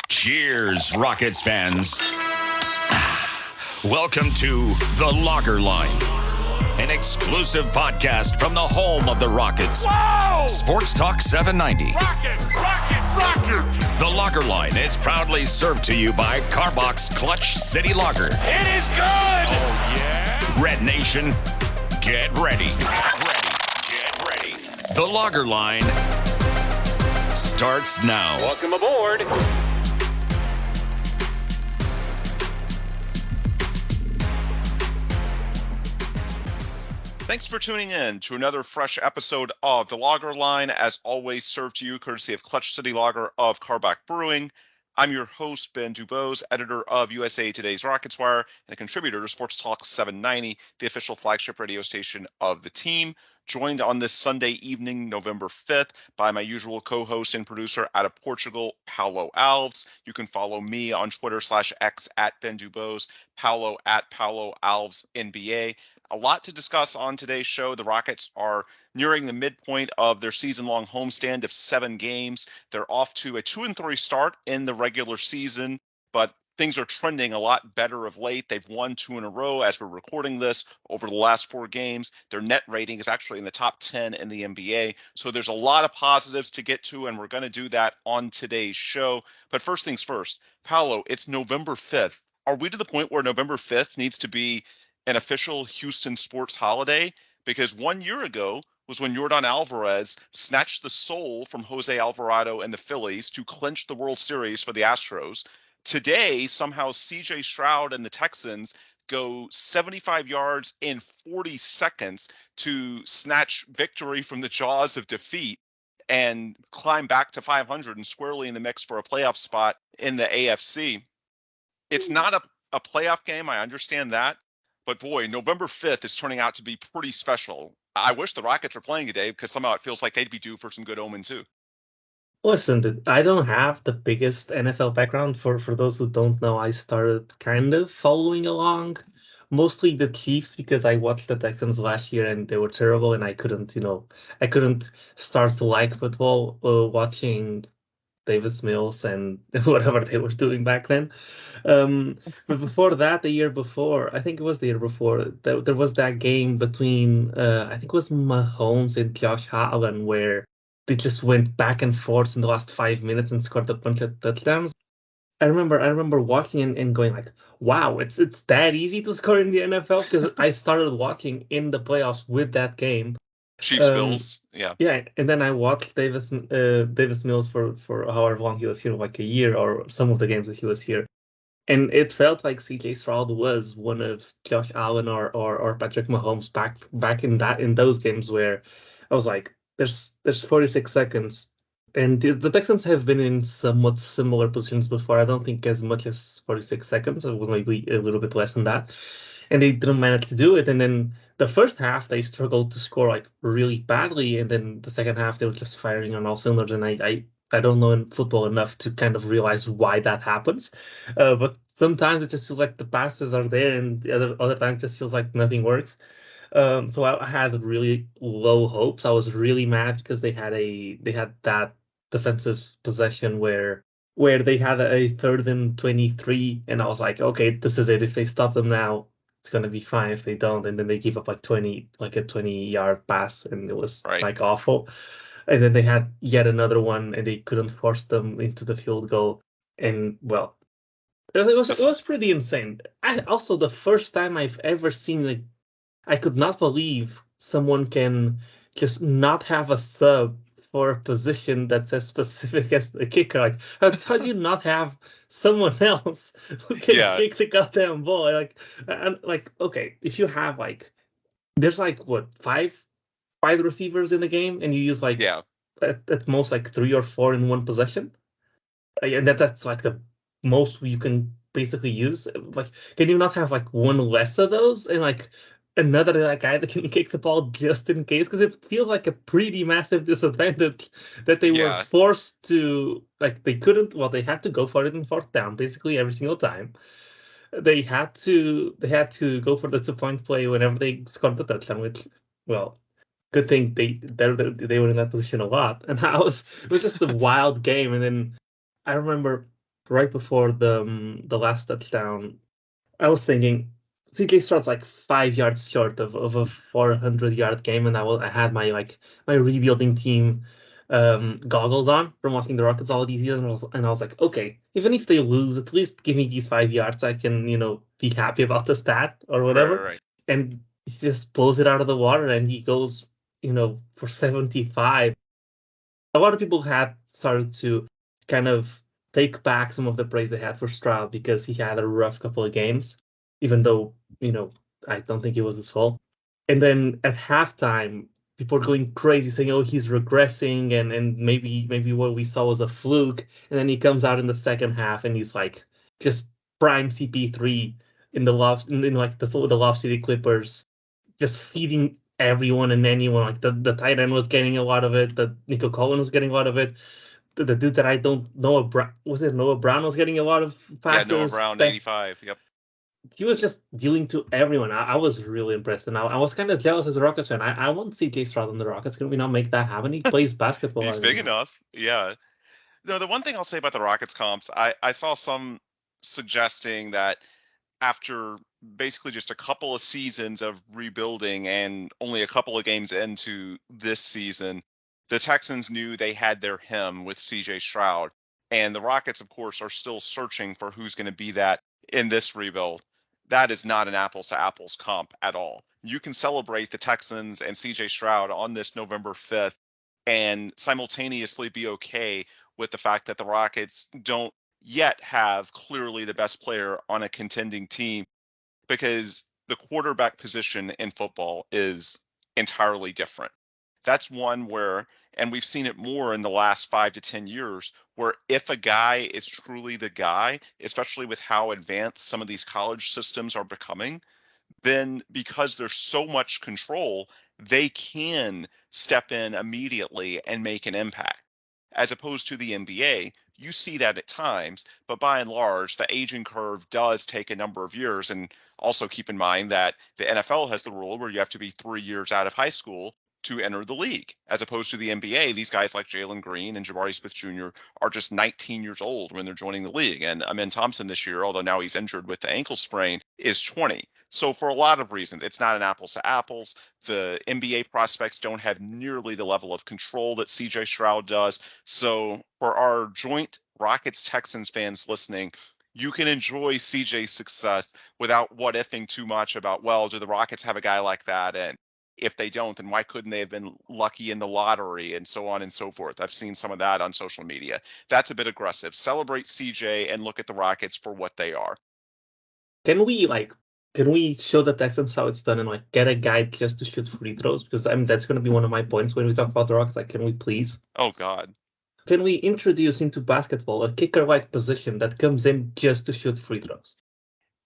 Cheers, Rockets fans. Welcome to The Locker Line, an exclusive podcast from the home of the Rockets. Whoa! Sports Talk 790. Rockets! The Locker Line is proudly served to you by Carbox Clutch City Lager. It is good! Oh, yeah? Red Nation, get ready. Get ready. The Locker Line starts now. Welcome aboard. Thanks for tuning in to another fresh episode of The Lager Line, as always served to you courtesy of Clutch City Lager of Carback Brewing. I'm your host, Ben Dubose, editor of USA Today's Rockets Wire and a contributor to Sports Talk 790, the official flagship radio station of the team. Joined on this Sunday evening, November 5th, by my usual co-host and producer out of Portugal, Paulo Alves. You can follow me on Twitter /X at Ben Dubose, Paulo at Paulo Alves NBA. A lot to discuss on today's show. The Rockets are nearing the midpoint of their season-long homestand of 7 games. They're off to a 2-3 start in the regular season, but things are trending a lot better of late. They've won 2 in a row as we're recording this over the last 4 games. Their net rating is actually in the top 10 in the NBA. So there's a lot of positives to get to, and we're going to do that on today's show. But first things first, Paolo, it's November 5th. Are we to the point where November 5th needs to be an official Houston sports holiday? Because 1 year ago was when Yordan Alvarez snatched the soul from Jose Alvarado and the Phillies to clinch the World Series for the Astros. Today, somehow CJ Stroud and the Texans go 75 yards in 40 seconds to snatch victory from the jaws of defeat and climb back to 500 and squarely in the mix for a playoff spot in the AFC. It's not a playoff game, I understand that. But boy, November 5th is turning out to be pretty special. I wish the Rockets were playing today because somehow it feels like they'd be due for some good omen too. Listen, I don't have the biggest NFL background. For those who don't know, I started kind of following along, mostly the Chiefs because I watched the Texans last year and they were terrible, and I couldn't start to like football watching Davis Mills and whatever they were doing back then. But before that, the year before, I think it was the year before, there was that game between, I think it was Mahomes and Josh Allen, where they just went back and forth in the last 5 minutes and scored a bunch of touchdowns. I remember watching and going like, wow, it's that easy to score in the NFL, because I started watching in the playoffs with that game. Chiefs Bills, yeah. Yeah, and then I watched Davis Mills for however long he was here, like a year, or some of the games that he was here. And it felt like CJ Stroud was one of Josh Allen or Patrick Mahomes back in those games where I was like, there's 46 seconds. And the Texans have been in somewhat similar positions before. I don't think as much as 46 seconds. It was maybe a little bit less than that. And they didn't manage to do it. And then the first half, they struggled to score like really badly. And then the second half, they were just firing on all cylinders. And I don't know in football enough to kind of realize why that happens. But sometimes it just feels like the passes are there, and the other times just feels like nothing works. So I had really low hopes. I was really mad because they had that defensive possession where they had a 3rd and 23, and I was like, okay, this is it. If they stop them now, it's gonna be fine. If they don't, and then they give up like a 20-yard pass, and it was like awful. And then they had yet another one, and they couldn't force them into the field goal. And well, it was pretty insane. Also, the first time I've ever seen, like, I could not believe someone can just not have a sub for a position that's as specific as the kicker. Like, how do you not have someone else who can kick the goddamn ball? Okay, if you have there's what, five receivers in the game, and you use at most 3 or 4 in one possession, and that's like the most you can basically use. Like, can you not have one less of those and another guy that can kick the ball just in case? Because it feels like a pretty massive disadvantage that they were forced to, they couldn't. Well, they had to go for it in 4th down basically every single time. They had to go for the 2-point play whenever they scored the touchdown, which, well, good thing they were in that position a lot. And it was just a wild game. And then I remember right before the last touchdown, I was thinking CJ Stroud's like 5 yards short of a 400-yard game, and I had my rebuilding team goggles on from watching the Rockets all these years, and I was like, okay, even if they lose, at least give me these 5 yards. I can be happy about the stat or whatever. Right. And he just blows it out of the water, and he goes for 75. A lot of people had started to kind of take back some of the praise they had for Stroud because he had a rough couple of games, even though, I don't think it was his fault. And then at halftime, people are going crazy saying, oh, he's regressing and maybe what we saw was a fluke. And then he comes out in the second half and he's like just prime CP3 in the like the Love City Clippers, just feeding everyone and anyone. Like the tight end was getting a lot of it. The Nico Collins was getting a lot of it. The dude that I don't know, was it Noah Brown was getting a lot of passes. Yeah, Noah Brown, 85. Yep. He was just dealing to everyone. I was really impressed, and I was kind of jealous as a Rockets fan. I want CJ Stroud on the Rockets. Can we not make that happen? He plays basketball. He's big enough. Yeah. No, the one thing I'll say about the Rockets comps, I saw some suggesting that after basically just a couple of seasons of rebuilding and only a couple of games into this season, the Texans knew they had their him with CJ Stroud. And the Rockets, of course, are still searching for who's going to be that in this rebuild. That is not an apples to apples comp at all. You can celebrate the Texans and CJ Stroud on this November 5th and simultaneously be okay with the fact that the Rockets don't yet have clearly the best player on a contending team, because the quarterback position in football is entirely different. That's one where, and we've seen it more in the last 5 to 10 years, where if a guy is truly the guy, especially with how advanced some of these college systems are becoming, then because there's so much control, they can step in immediately and make an impact. As opposed to the NBA, you see that at times, but by and large, the aging curve does take a number of years. And also keep in mind that the NFL has the rule where you have to be 3 years out of high school to enter the league, as opposed to the NBA. These guys like Jalen Green and Jabari Smith Jr. are just 19 years old when they're joining the league. And Amin Thompson this year, although now he's injured with the ankle sprain, is 20. So for a lot of reasons, it's not an apples to apples. The NBA prospects don't have nearly the level of control that CJ Stroud does. So for our joint Rockets-Texans fans listening, you can enjoy CJ's success without what-ifing too much about, well, do the Rockets have a guy like that? And if they don't, then why couldn't they have been lucky in the lottery, and so on and so forth? I've seen some of that on social media. That's a bit aggressive. Celebrate CJ and look at the Rockets for what they are. Can we show the Texans how it's done and get a guy just to shoot free throws? Because that's going to be one of my points when we talk about the Rockets. Can we please? Oh God. Can we introduce into basketball a kicker-like position that comes in just to shoot free throws?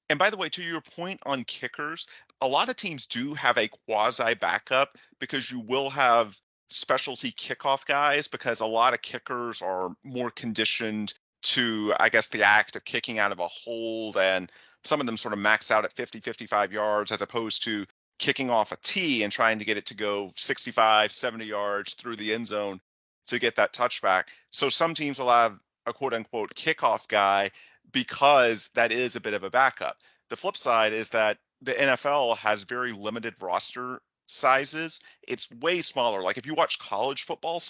And by the way, to your point on kickers, a lot of teams do have a quasi backup, because you will have specialty kickoff guys, because a lot of kickers are more conditioned to, I guess, the act of kicking out of a hold, and some of them sort of max out at 50, 55 yards, as opposed to kicking off a tee and trying to get it to go 65, 70 yards through the end zone to get that touchback. So some teams will have a quote unquote kickoff guy because that is a bit of a backup. The flip side is that the NFL has very limited roster sizes. It's way smaller. Like if you watch college football,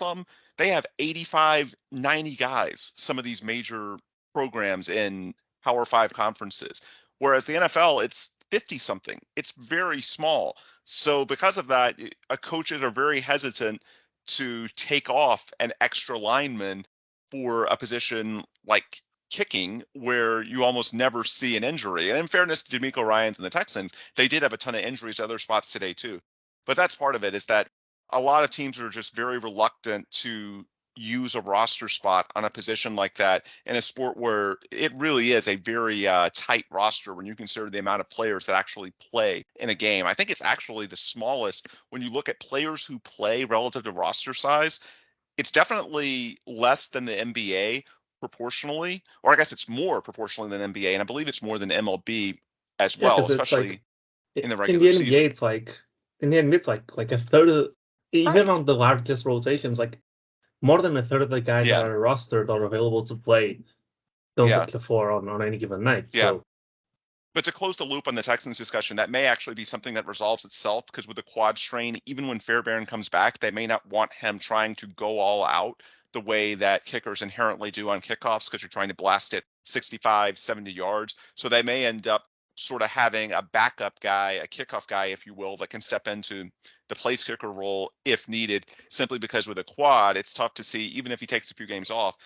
they have 85, 90 guys, some of these major programs in Power 5 conferences. Whereas the NFL, it's 50 something. It's very small. So because of that, coaches are very hesitant to take off an extra lineman for a position like kicking, where you almost never see an injury. And in fairness to D'Amico Ryans and the Texans, they did have a ton of injuries to other spots today too. But that's part of it, is that a lot of teams are just very reluctant to use a roster spot on a position like that in a sport where it really is a very tight roster when you consider the amount of players that actually play in a game. I think it's actually the smallest when you look at players who play relative to roster size. It's definitely less than the NBA proportionally, or I guess it's more proportionally than NBA, and I believe it's more than MLB as well, especially in the regular season. In the NBA, it's like a third Even on the largest rotations, like more than a third of the guys that Yeah. are rostered or available to play don't Yeah. hit the floor on any given night. Yeah. So But to close the loop on the Texans discussion, that may actually be something that resolves itself because with the quad strain, even when Fairbairn comes back, they may not want him trying to go all out the way that kickers inherently do on kickoffs because you're trying to blast it 65, 70 yards. So they may end up sort of having a backup guy, a kickoff guy, if you will, that can step into the place kicker role if needed, simply because with a quad, it's tough to see, even if he takes a few games off,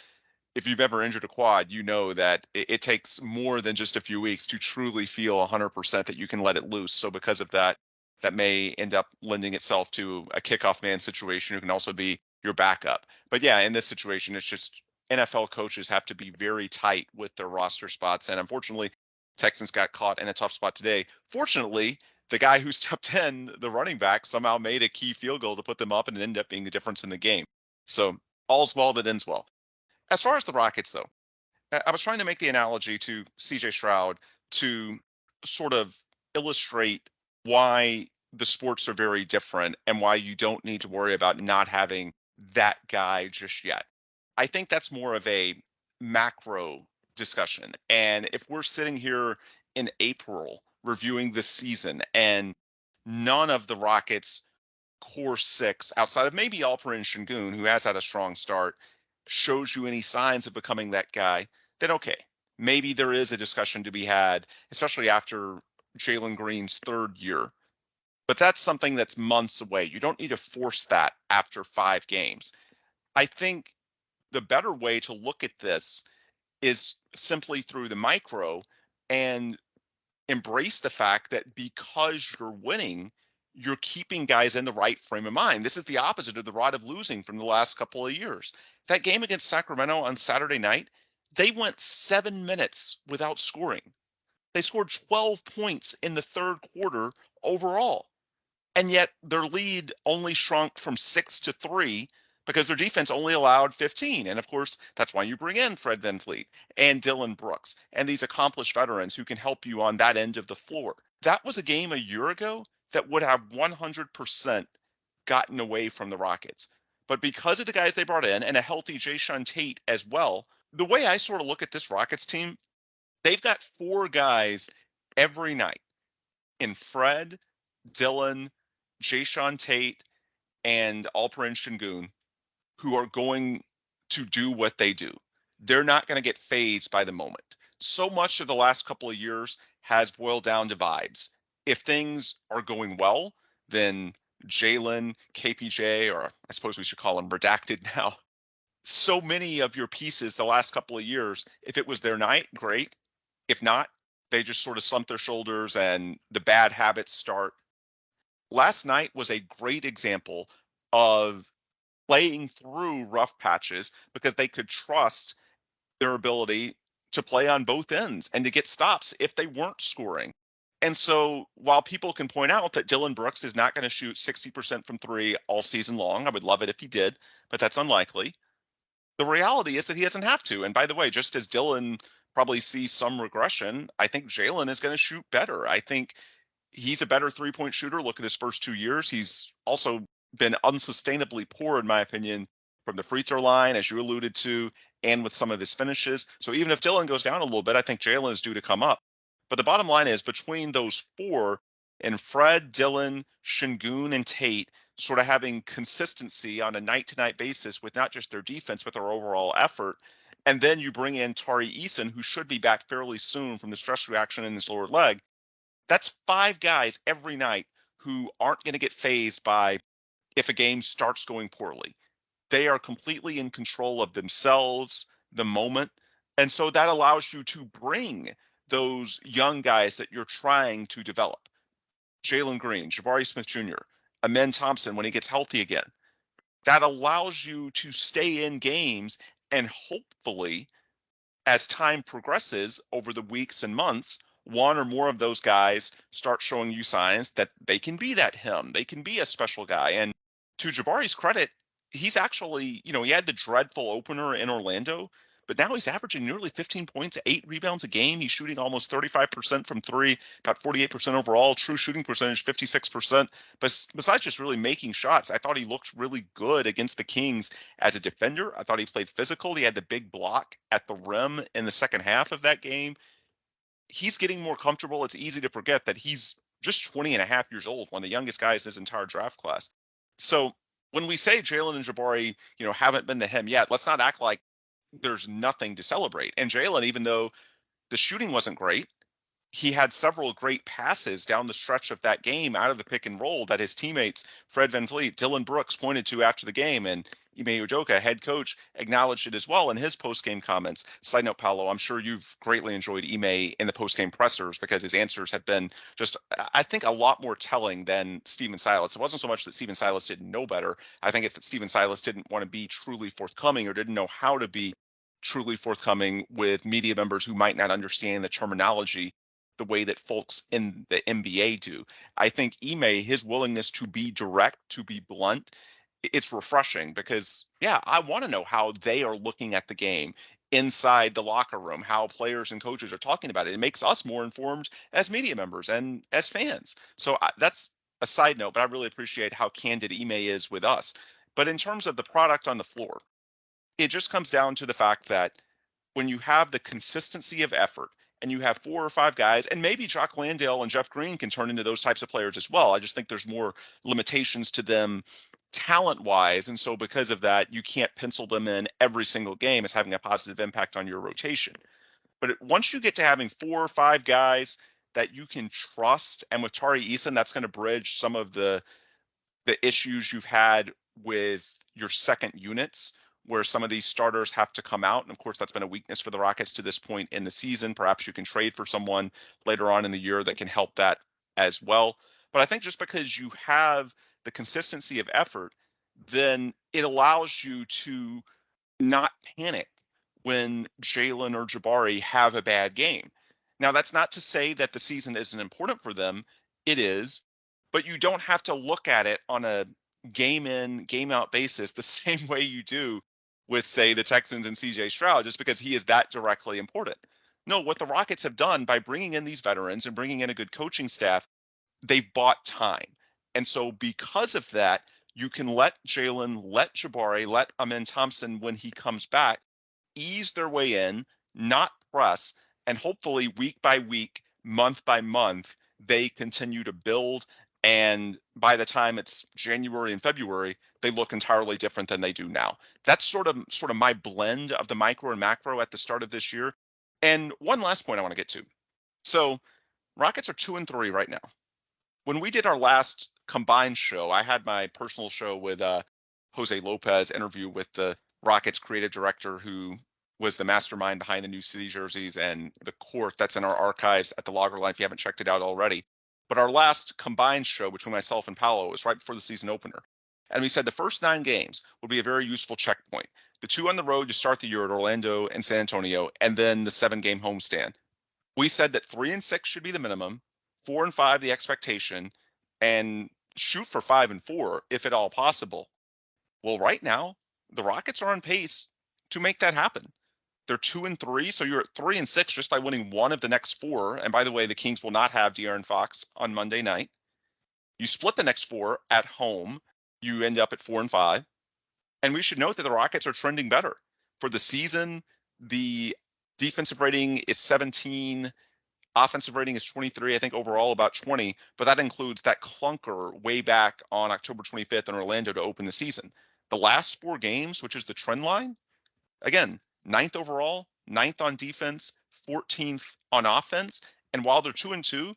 if you've ever injured a quad, you know that it takes more than just a few weeks to truly feel 100% that you can let it loose. So because of that, that may end up lending itself to a kickoff man situation who can also be your backup. But yeah, in this situation, it's just NFL coaches have to be very tight with their roster spots. And unfortunately, Texans got caught in a tough spot today. Fortunately, the guy who stepped in, the running back, somehow made a key field goal to put them up and it ended up being the difference in the game. So all's well that ends well. As far as the Rockets, though, I was trying to make the analogy to CJ Stroud to sort of illustrate why the sports are very different and why you don't need to worry about not having that guy just yet. I think that's more of a macro discussion. And if we're sitting here in April reviewing this season and none of the Rockets' core six, outside of maybe Alperen Sengun, who has had a strong start, shows you any signs of becoming that guy, then okay, maybe there is a discussion to be had, especially after Jalen Green's third year. But that's something that's months away. You don't need to force that after 5 games. I think the better way to look at this is simply through the micro and embrace the fact that because you're winning, you're keeping guys in the right frame of mind. This is the opposite of the rot of losing from the last couple of years. That game against Sacramento on Saturday night, they went 7 minutes without scoring. They scored 12 points in the third quarter overall. And yet their lead only shrunk from 6-3 because their defense only allowed 15. And of course, that's why you bring in Fred VanVleet and Dillon Brooks and these accomplished veterans who can help you on that end of the floor. That was a game a year ago that would have 100% gotten away from the Rockets. But because of the guys they brought in and a healthy Jae'Sean Tate as well, the way I sort of look at this Rockets team, they've got 4 guys every night in Fred, Dillon, Jae'Sean Tate, and Alperen Sengun, who are going to do what they do. They're not going to get phased by the moment. So much of the last couple of years has boiled down to vibes. If things are going well, then Jalen, KPJ, or I suppose we should call him redacted now. So many of your pieces the last couple of years, if it was their night, great. If not, they just sort of slump their shoulders and the bad habits start. Last night was a great example of playing through rough patches because they could trust their ability to play on both ends and to get stops if they weren't scoring. And so while people can point out that Dillon Brooks is not going to shoot 60% from 3 all season long, I would love it if he did, but that's unlikely. The reality is that he doesn't have to. And by the way, just as Dillon probably sees some regression, I think Jalen is going to shoot better. I think he's a better 3-point shooter. Look at his first 2 years. He's also been unsustainably poor, in my opinion, from the free throw line, as you alluded to, and with some of his finishes. So even if Dillon goes down a little bit, I think Jalen is due to come up. But the bottom line is between those 4 and Fred, Dillon, Sengun, and Tate sort of having consistency on a night-to-night basis with not just their defense, but their overall effort. And then you bring in Tari Eason, who should be back fairly soon from the stress reaction in his lower leg. That's 5 guys every night who aren't going to get phased by if a game starts going poorly. They are completely in control of themselves, the moment. And so that allows you to bring those young guys that you're trying to develop. Jalen Green, Jabari Smith Jr., Amen Thompson when he gets healthy again. That allows you to stay in games and hopefully, as time progresses over the weeks and months, one or more of those guys start showing you signs that they can be that him. They can be a special guy. And to Jabari's credit, he's actually, he had the dreadful opener in Orlando, but now he's averaging nearly 15 points, 8 rebounds a game. He's shooting almost 35% from three, about 48% overall, true shooting percentage, 56%. But besides just really making shots, I thought he looked really good against the Kings as a defender. I thought he played physical. He had the big block at the rim in the second half of that game. He's getting more comfortable. It's easy to forget that he's just 20 and a half years old, one of the youngest guys in his entire draft class. So when we say Jalen and Jabari, haven't been the hem yet, let's not act like there's nothing to celebrate. And Jalen, even though the shooting wasn't great, he had several great passes down the stretch of that game out of the pick and roll that his teammates, Fred VanVleet, Dillon Brooks, pointed to after the game. And Ime Udoka, head coach, acknowledged it as well in his post-game comments. Side note, Paolo, I'm sure you've greatly enjoyed Ime in the post-game pressers because his answers have been just, I think, a lot more telling than Stephen Silas. It wasn't so much that Stephen Silas didn't know better. I think it's that Stephen Silas didn't want to be truly forthcoming or didn't know how to be truly forthcoming with media members who might not understand the terminology the way that folks in the NBA do. I think Ime, his willingness to be direct, to be blunt, it's refreshing because, I want to know how they are looking at the game inside the locker room, how players and coaches are talking about it. It makes us more informed as media members and as fans. So that's a side note, but I really appreciate how candid Ime is with us. But in terms of the product on the floor, it just comes down to the fact that when you have the consistency of effort and you have 4 or 5 guys, and maybe Jock Landale and Jeff Green can turn into those types of players as well. I just think there's more limitations to them talent-wise. And so because of that, you can't pencil them in every single game as having a positive impact on your rotation. But once you get to having 4 or 5 guys that you can trust, and with Tari Eason, that's going to bridge some of the issues you've had with your second units, where some of these starters have to come out. And of course, that's been a weakness for the Rockets to this point in the season. Perhaps you can trade for someone later on in the year that can help that as well. But I think just because you have the consistency of effort, then it allows you to not panic when Jalen or Jabari have a bad game. Now, that's not to say that the season isn't important for them. It is, but you don't have to look at it on a game in, game out basis the same way you do with, say, the Texans and CJ Stroud, just because he is that directly important. No, what the Rockets have done by bringing in these veterans and bringing in a good coaching staff, they've bought time. And so because of that, you can let Jalen, let Jabari, let Amen Thompson, when he comes back, ease their way in, not press, and hopefully week by week, month by month, they continue to build. And by the time it's January and February, they look entirely different than they do now. That's sort of my blend of the micro and macro at the start of this year. And one last point I want to get to. So Rockets are 2-3 right now. When we did our last combined show, I had my personal show with Jose Lopez interview with the Rockets creative director, who was the mastermind behind the new city jerseys and the court that's in our archives at the Logger Line if you haven't checked it out already. But our last combined show between myself and Paolo was right before the season opener. And we said the first 9 games would be a very useful checkpoint. The 2 on the road to start the year at Orlando and San Antonio, and then the 7-game homestand. We said that 3-6 should be the minimum, 4-5 the expectation, and shoot for 5-4 if at all possible. Well, right now, the Rockets are on pace to make that happen. They're 2-3, so you're at 3-6 just by winning 1 of the next 4. And by the way, the Kings will not have De'Aaron Fox on Monday night. You split the next 4 at home, you end up at 4-5. And we should note that the Rockets are trending better. For the season, the defensive rating is 17. Offensive rating is 23, I think overall about 20, but that includes that clunker way back on October 25th in Orlando to open the season. The last 4 games, which is the trend line, again, 9th overall, 9th on defense, 14th on offense. And while they're 2-2,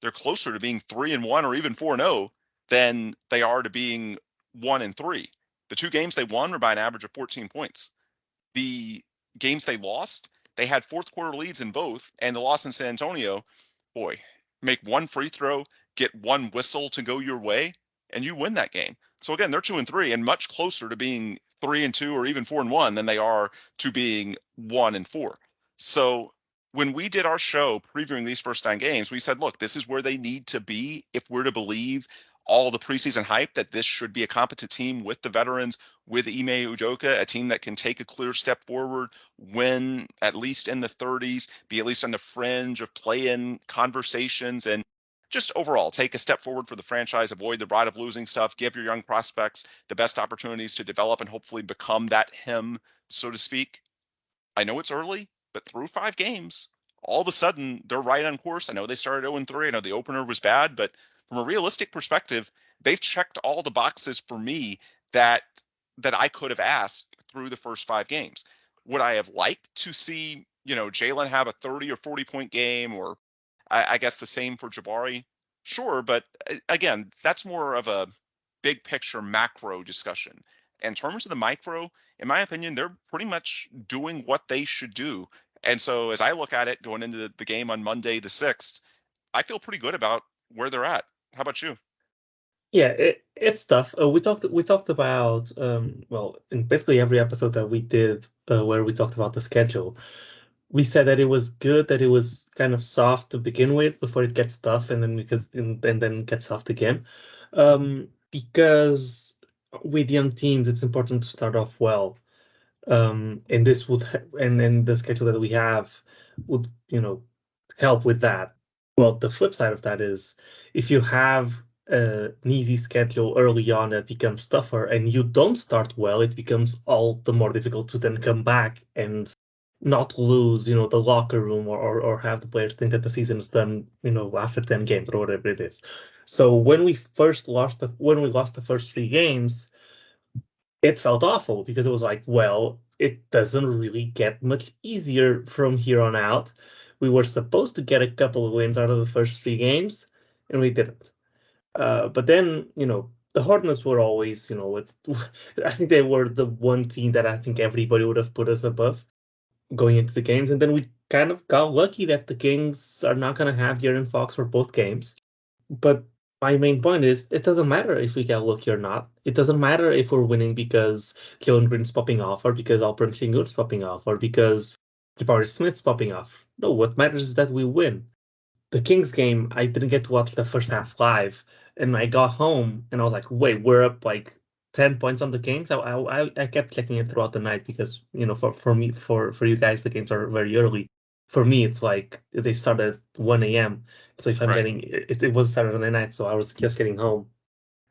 they're closer to being 3-1 or even 4-0 than they are to being 1-3. The 2 games they won were by an average of 14 points. The games they lost, they had 4th quarter leads in both, and the loss in San Antonio, boy, make 1 free throw, get 1 whistle to go your way, and you win that game. So again, they're 2-3 and much closer to being 3-2 or even 4-1 than they are to being 1-4. So when we did our show previewing these first 9 games, we said, look, this is where they need to be if we're to believe all the preseason hype that this should be a competent team with the veterans, with Ime Udoka, a team that can take a clear step forward, win at least in the 30s, be at least on the fringe of play-in conversations, and just overall take a step forward for the franchise, avoid the ride of losing stuff, give your young prospects the best opportunities to develop and hopefully become that him, so to speak. I know it's early, but through 5 games, all of a sudden they're right on course. I know they started 0-3. I know the opener was bad, but from a realistic perspective, they've checked all the boxes for me that I could have asked through the first 5 games. Would I have liked to see, Jalen have a 30 or 40-point game, or I guess the same for Jabari? Sure, but again, that's more of a big picture macro discussion. In terms of the micro, in my opinion, they're pretty much doing what they should do. And so as I look at it going into the game on Monday, the 6th, I feel pretty good about where they're at. How about you? Yeah, it's tough. We talked about well, in basically every episode that we did where we talked about the schedule, we said that it was good that it was kind of soft to begin with before it gets tough, and then gets soft again. Because with young teams, it's important to start off well. And this would and the schedule that we have would help with that. Well, the flip side of that is if you have an easy schedule early on that becomes tougher and you don't start well, it becomes all the more difficult to then come back and not lose, the locker room or have the players think that the season's done, after 10 games or whatever it is. So when we lost the first 3 games, it felt awful because it was like, well, it doesn't really get much easier from here on out. We were supposed to get a couple of wins out of the first 3 games, and we didn't. But then, the Hornets were always, I think they were the one team that I think everybody would have put us above going into the games. And then we kind of got lucky that the Kings are not going to have De'Aaron Fox for both games. But my main point is it doesn't matter if we get lucky or not. It doesn't matter if we're winning because Jalen Green's popping off or because Alperen Sengun's popping off or because Jabari Smith's popping off. No, what matters is that we win. The Kings game, I didn't get to watch the first half live, and I got home and I was like, wait, we're up like 10 points on the Kings. I kept checking it throughout the night because, for me, for you guys, the games are very early. For me, it's like they start at 1 a.m. So if I'm Right. getting it was Saturday night, so I was just getting home.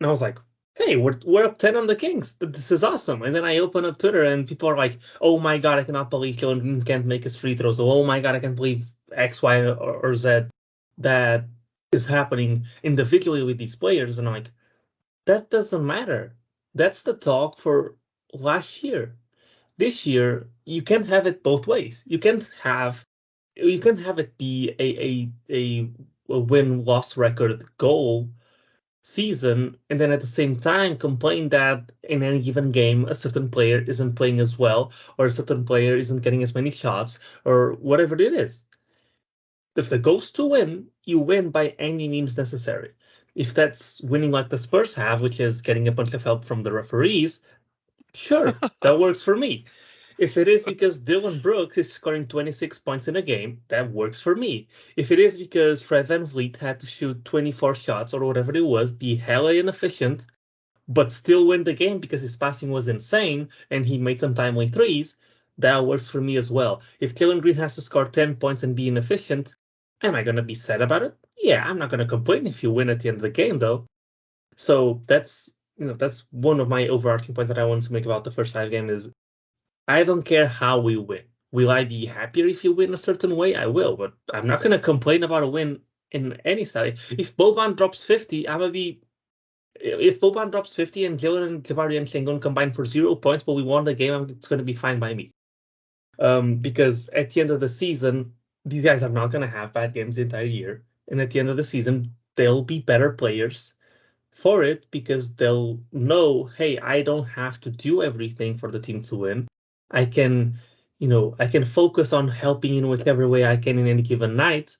And I was like, hey, we're up 10 on the Kings. This is awesome. And then I open up Twitter and people are like, oh my God, I cannot believe Jalen can't make his free throws. Oh my God, I can't believe X, Y, or Z that is happening individually with these players. And I'm like, that doesn't matter. That's the talk for last year. This year, you can't have it both ways. You can't have it be a win-loss record goal season, and then at the same time complain that in any given game a certain player isn't playing as well, or a certain player isn't getting as many shots, or whatever it is. If the goal's to win, you win by any means necessary. If that's winning like the Spurs have, which is getting a bunch of help from the referees, sure, that works for me. If it is because Dillon Brooks is scoring 26 points in a game, that works for me. If it is because Fred VanVleet had to shoot 24 shots or whatever it was, be hella inefficient, but still win the game because his passing was insane and he made some timely threes, that works for me as well. If Jalen Green has to score 10 points and be inefficient, am I going to be sad about it? Yeah, I'm not going to complain if you win at the end of the game, though. So that's one of my overarching points that I wanted to make about the first 5 games is I don't care how we win. Will I be happier if you win a certain way? I will, but I'm not going to complain about a win in any style. If Boban drops 50, I'm going to be... If Boban drops 50 and Jalen and Jabari and Sengun combine for 0 points, but we won the game, it's going to be fine by me. Because at the end of the season, these guys are not going to have bad games the entire year. And at the end of the season, they'll be better players for it because they'll know, hey, I don't have to do everything for the team to win. I can focus on helping in whichever way I can in any given night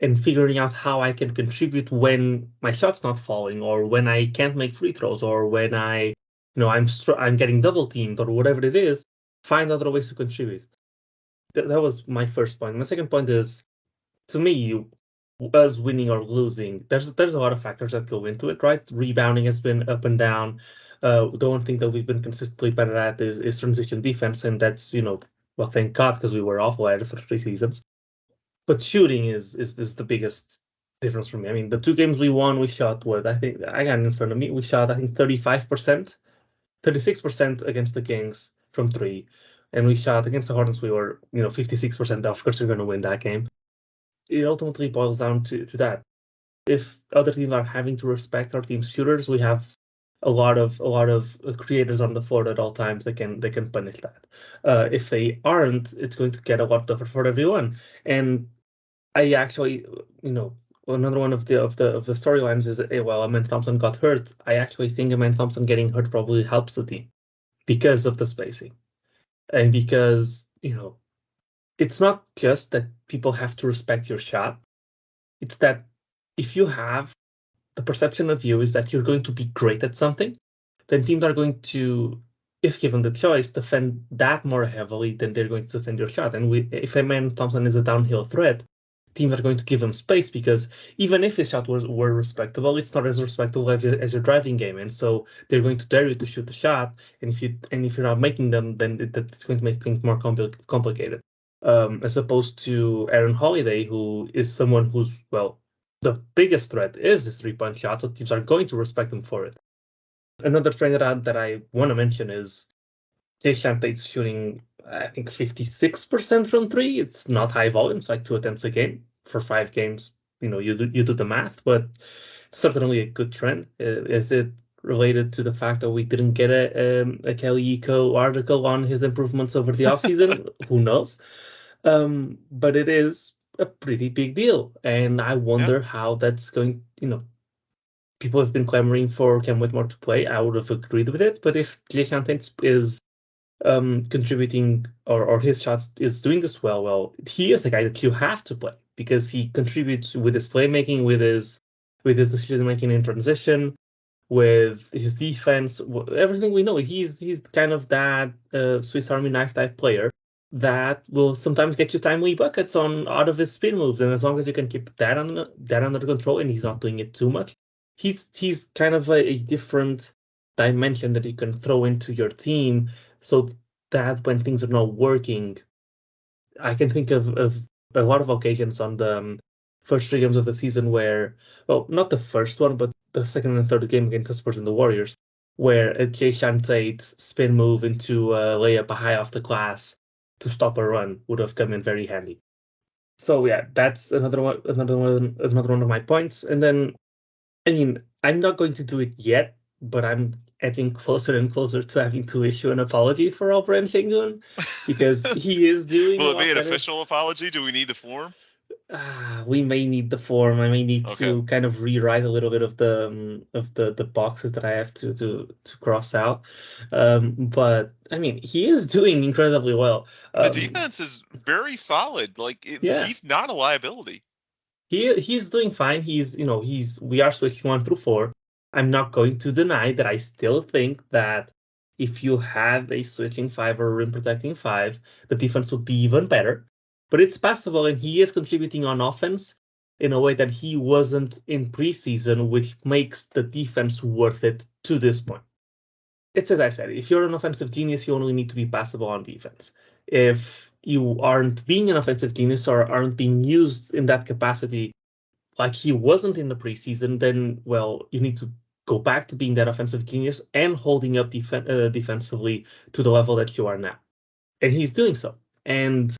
and figuring out how I can contribute when my shot's not falling or when I can't make free throws or when I'm getting double teamed or whatever it is, find other ways to contribute. That was my first point. My second point is, to me, us winning or losing, there's a lot of factors that go into it, right? Rebounding has been up and down. The one thing that we've been consistently better at is transition defense, and that's, well, thank God, because we were awful at it for 3 seasons. But shooting is the biggest difference for me. I mean, the 2 games we won, we shot what? I think I got it in front of me. We shot, I think, 35%, 36% against the Kings from three. And we shot against the Hornets, we were, 56%. Of course, we're going to win that game. It ultimately boils down to that. If other teams are having to respect our team's shooters, we have a lot of creators on the floor at all times that can punish that. If they aren't, it's going to get a lot tougher for everyone. And I actually, another one of the storylines is that, Amen Thompson got hurt. I actually think Amen Thompson getting hurt probably helps the team because of the spacing, and because it's not just that people have to respect your shot. It's that if you have the perception of you is that you're going to be great at something, then teams are going to, if given the choice, defend that more heavily than they're going to defend your shot. And if Amen Thompson is a downhill threat, teams are going to give him space, because even if his shot were respectable, it's not as respectable as your driving game, and so they're going to dare you to shoot the shot. And if you're not making them, then it's going to make things more complicated. As opposed to Aaron Holiday, who is someone who's, well, the biggest threat is his 3-point shot, so teams are going to respect him for it. Another trend that I want to mention is Jae'Sean Tate's shooting, I think, 56% from three. It's not high volume, it's like 2 attempts a game for 5 games. You do the math, but certainly a good trend. Is it related to the fact that we didn't get a Kelly Eco article on his improvements over the offseason? Who knows? But it is a pretty big deal, and I wonder how that's going. People have been clamoring for Cam Whitmore to play. I would have agreed with it, but if Jae'Sean Tate is contributing, or his shots is doing this well, he is a guy that you have to play, because he contributes with his playmaking, with his decision making in transition, with his defense, everything we know. He's kind of that Swiss Army knife type player that will sometimes get you timely buckets out of his spin moves, and as long as you can keep that under control, and he's not doing it too much, he's kind of a different dimension that you can throw into your team, so that when things are not working, I can think of a lot of occasions on the first 3 games of the season where, well, not the first one, but the second and third game against the Spurs and the Warriors, where a Jae'Sean Tate spin move into a layup high off the glass to stop a run would have come in very handy. So yeah, that's another one of my points. And then, I mean, I'm not going to do it yet, but I'm edging closer and closer to having to issue an apology for Alperen Sengun, because he is doing. Will it be an official apology? Do we need the form? We may need the form. I may need to kind of rewrite a little bit of the boxes that I have to cross out. But I mean, he is doing incredibly well. The defense is very solid. He's not a liability. He's doing fine. We are switching 1 through 4. I'm not going to deny that I still think that if you have a switching 5 or rim protecting 5, the defense would be even better. But it's passable, and he is contributing on offense in a way that he wasn't in preseason, which makes the defense worth it to this point. It's as I said, if you're an offensive genius, you only need to be passable on defense. If you aren't being an offensive genius or aren't being used in that capacity like he wasn't in the preseason, then, well, you need to go back to being that offensive genius and holding up defensively to the level that you are now. And he's doing so. And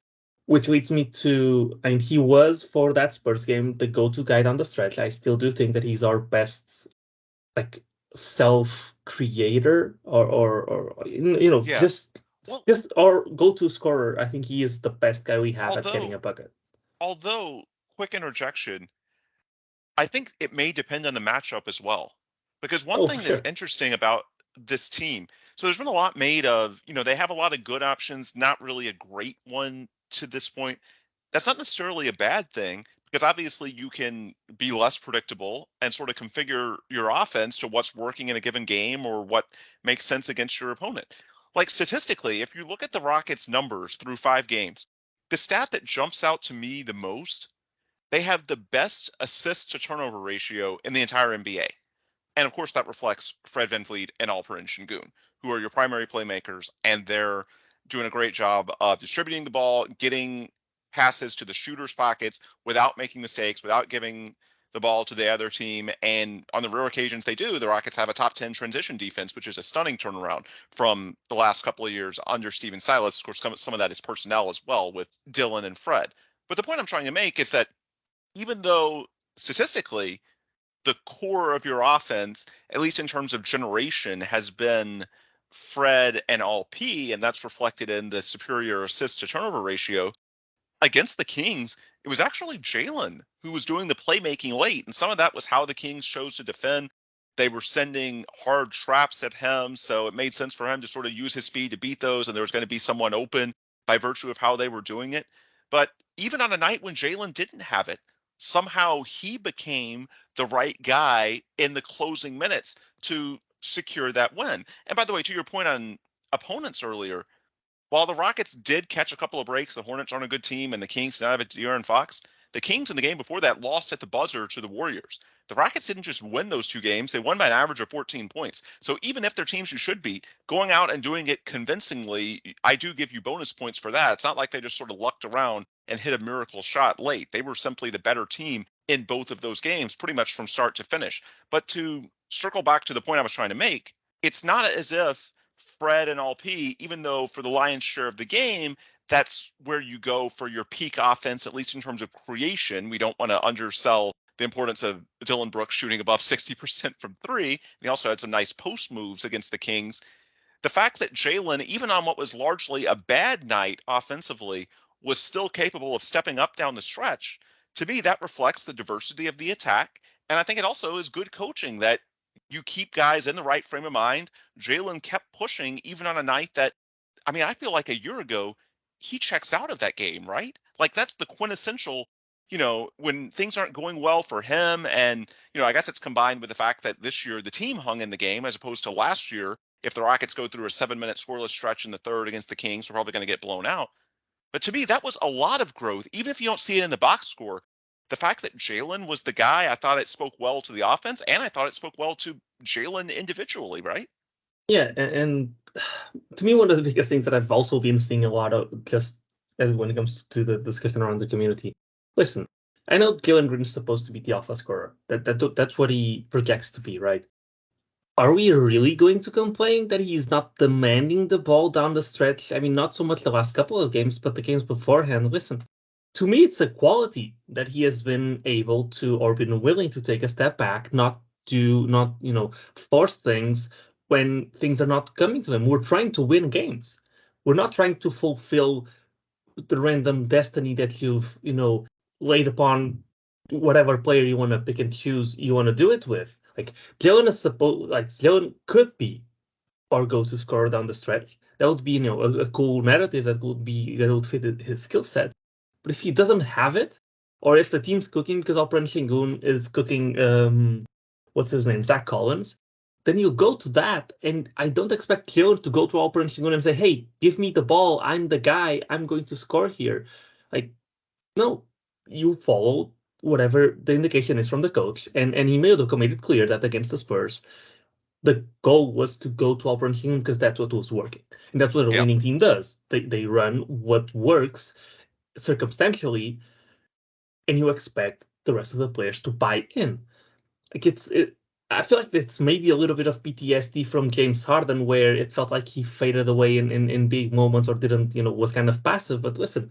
which leads me to, I mean, he was, for that Spurs game, the go-to guy down the stretch. I still do think that he's our best, self-creator or just our go-to scorer. I think he is the best guy we have at getting a bucket. Although, quick interjection, I think it may depend on the matchup as well. Because one thing that's interesting about this team, so there's been a lot made of, they have a lot of good options, not really a great one to this point. That's not necessarily a bad thing, because obviously you can be less predictable and sort of configure your offense to what's working in a given game or what makes sense against your opponent. Like statistically, if you look at the Rockets' numbers through 5 games, the stat that jumps out to me the most, they have the best assist to turnover ratio in the entire NBA. And of course, that reflects Fred VanVleet and Alperen Sengun, who are your primary playmakers, and they're doing a great job of distributing the ball, getting passes to the shooters' pockets without making mistakes, without giving the ball to the other team. And on the rare occasions they do, the Rockets have a top 10 transition defense, which is a stunning turnaround from the last couple of years under Steven Silas. Of course, some of that is personnel as well with Dillon and Fred. But the point I'm trying to make is that even though statistically the core of your offense, at least in terms of generation, has been Fred and All-P, and that's reflected in the superior assist to turnover ratio. Against the Kings, it was actually Jalen who was doing the playmaking late, and some of that was how the Kings chose to defend. They were sending hard traps at him, so it made sense for him to sort of use his speed to beat those, and there was going to be someone open by virtue of how they were doing it. But even on a night when Jalen didn't have it, somehow he became the right guy in the closing minutes to secure that win. And by the way, to your point on opponents earlier, while the Rockets did catch a couple of breaks, the Hornets aren't a good team, and the Kings did not have a De'Aaron Fox. The Kings in the game before that lost at the buzzer to the Warriors. The Rockets didn't just win those two games. They won by an average of 14 points. So even if they're teams you should beat, going out and doing it convincingly, I do give you bonus points for that. It's not like they just sort of lucked around and hit a miracle shot late. They were simply the better team in both of those games, pretty much from start to finish. But to circle back to the point I was trying to make, it's not as if Fred and All-P, even though for the lion's share of the game, that's where you go for your peak offense, at least in terms of creation. We don't want to undersell the importance of Dillon Brooks shooting above 60% from three. And he also had some nice post moves against the Kings. The fact that Jalen, even on what was largely a bad night offensively, was still capable of stepping up down the stretch, to me, that reflects the diversity of the attack. And I think it also is good coaching that you keep guys in the right frame of mind. Jalen kept pushing even on a night that, I mean, I feel like a year ago, he checks out of that game, right? Like that's the quintessential, when things aren't going well for him. And, I guess it's combined with the fact that this year the team hung in the game as opposed to last year. If the Rockets go through a 7-minute scoreless stretch in the third against the Kings, they're probably going to get blown out. But to me, that was a lot of growth, even if you don't see it in the box score. The fact that Jalen was the guy, I thought it spoke well to the offense, and I thought it spoke well to Jalen individually, right? Yeah, and to me, one of the biggest things that I've also been seeing a lot of, just when it comes to the discussion around the community. Listen, I know Jalen Green is supposed to be the alpha scorer. That's what he projects to be, right? Are we really going to complain that he's not demanding the ball down the stretch? I mean, not so much the last couple of games, but the games beforehand. Listen, to me, it's a quality that he has been able to, or been willing to take a step back, not force things when things are not coming to him. We're trying to win games. We're not trying to fulfill the random destiny that you've, laid upon whatever player you want to pick and choose you want to do it with. Like Jalen could be our go-to scorer down the stretch. That would be, a cool narrative that would fit his skill set. But if he doesn't have it, or if the team's cooking because Alperen Sengun is cooking, what's his name, Zach Collins, then you go to that. And I don't expect Jalen to go to Alperen Sengun and say, hey, give me the ball. I'm the guy. I'm going to score here. Like, no, you follow whatever the indication is from the coach. And Ime Udoka made it clear that against the Spurs, the goal was to go to Alperen Sengun because that's what was working. And that's what a winning team does. They run what works circumstantially, and you expect the rest of the players to buy in. Like I feel like it's maybe a little bit of PTSD from James Harden, where it felt like he faded away in big moments or didn't, was kind of passive. But listen,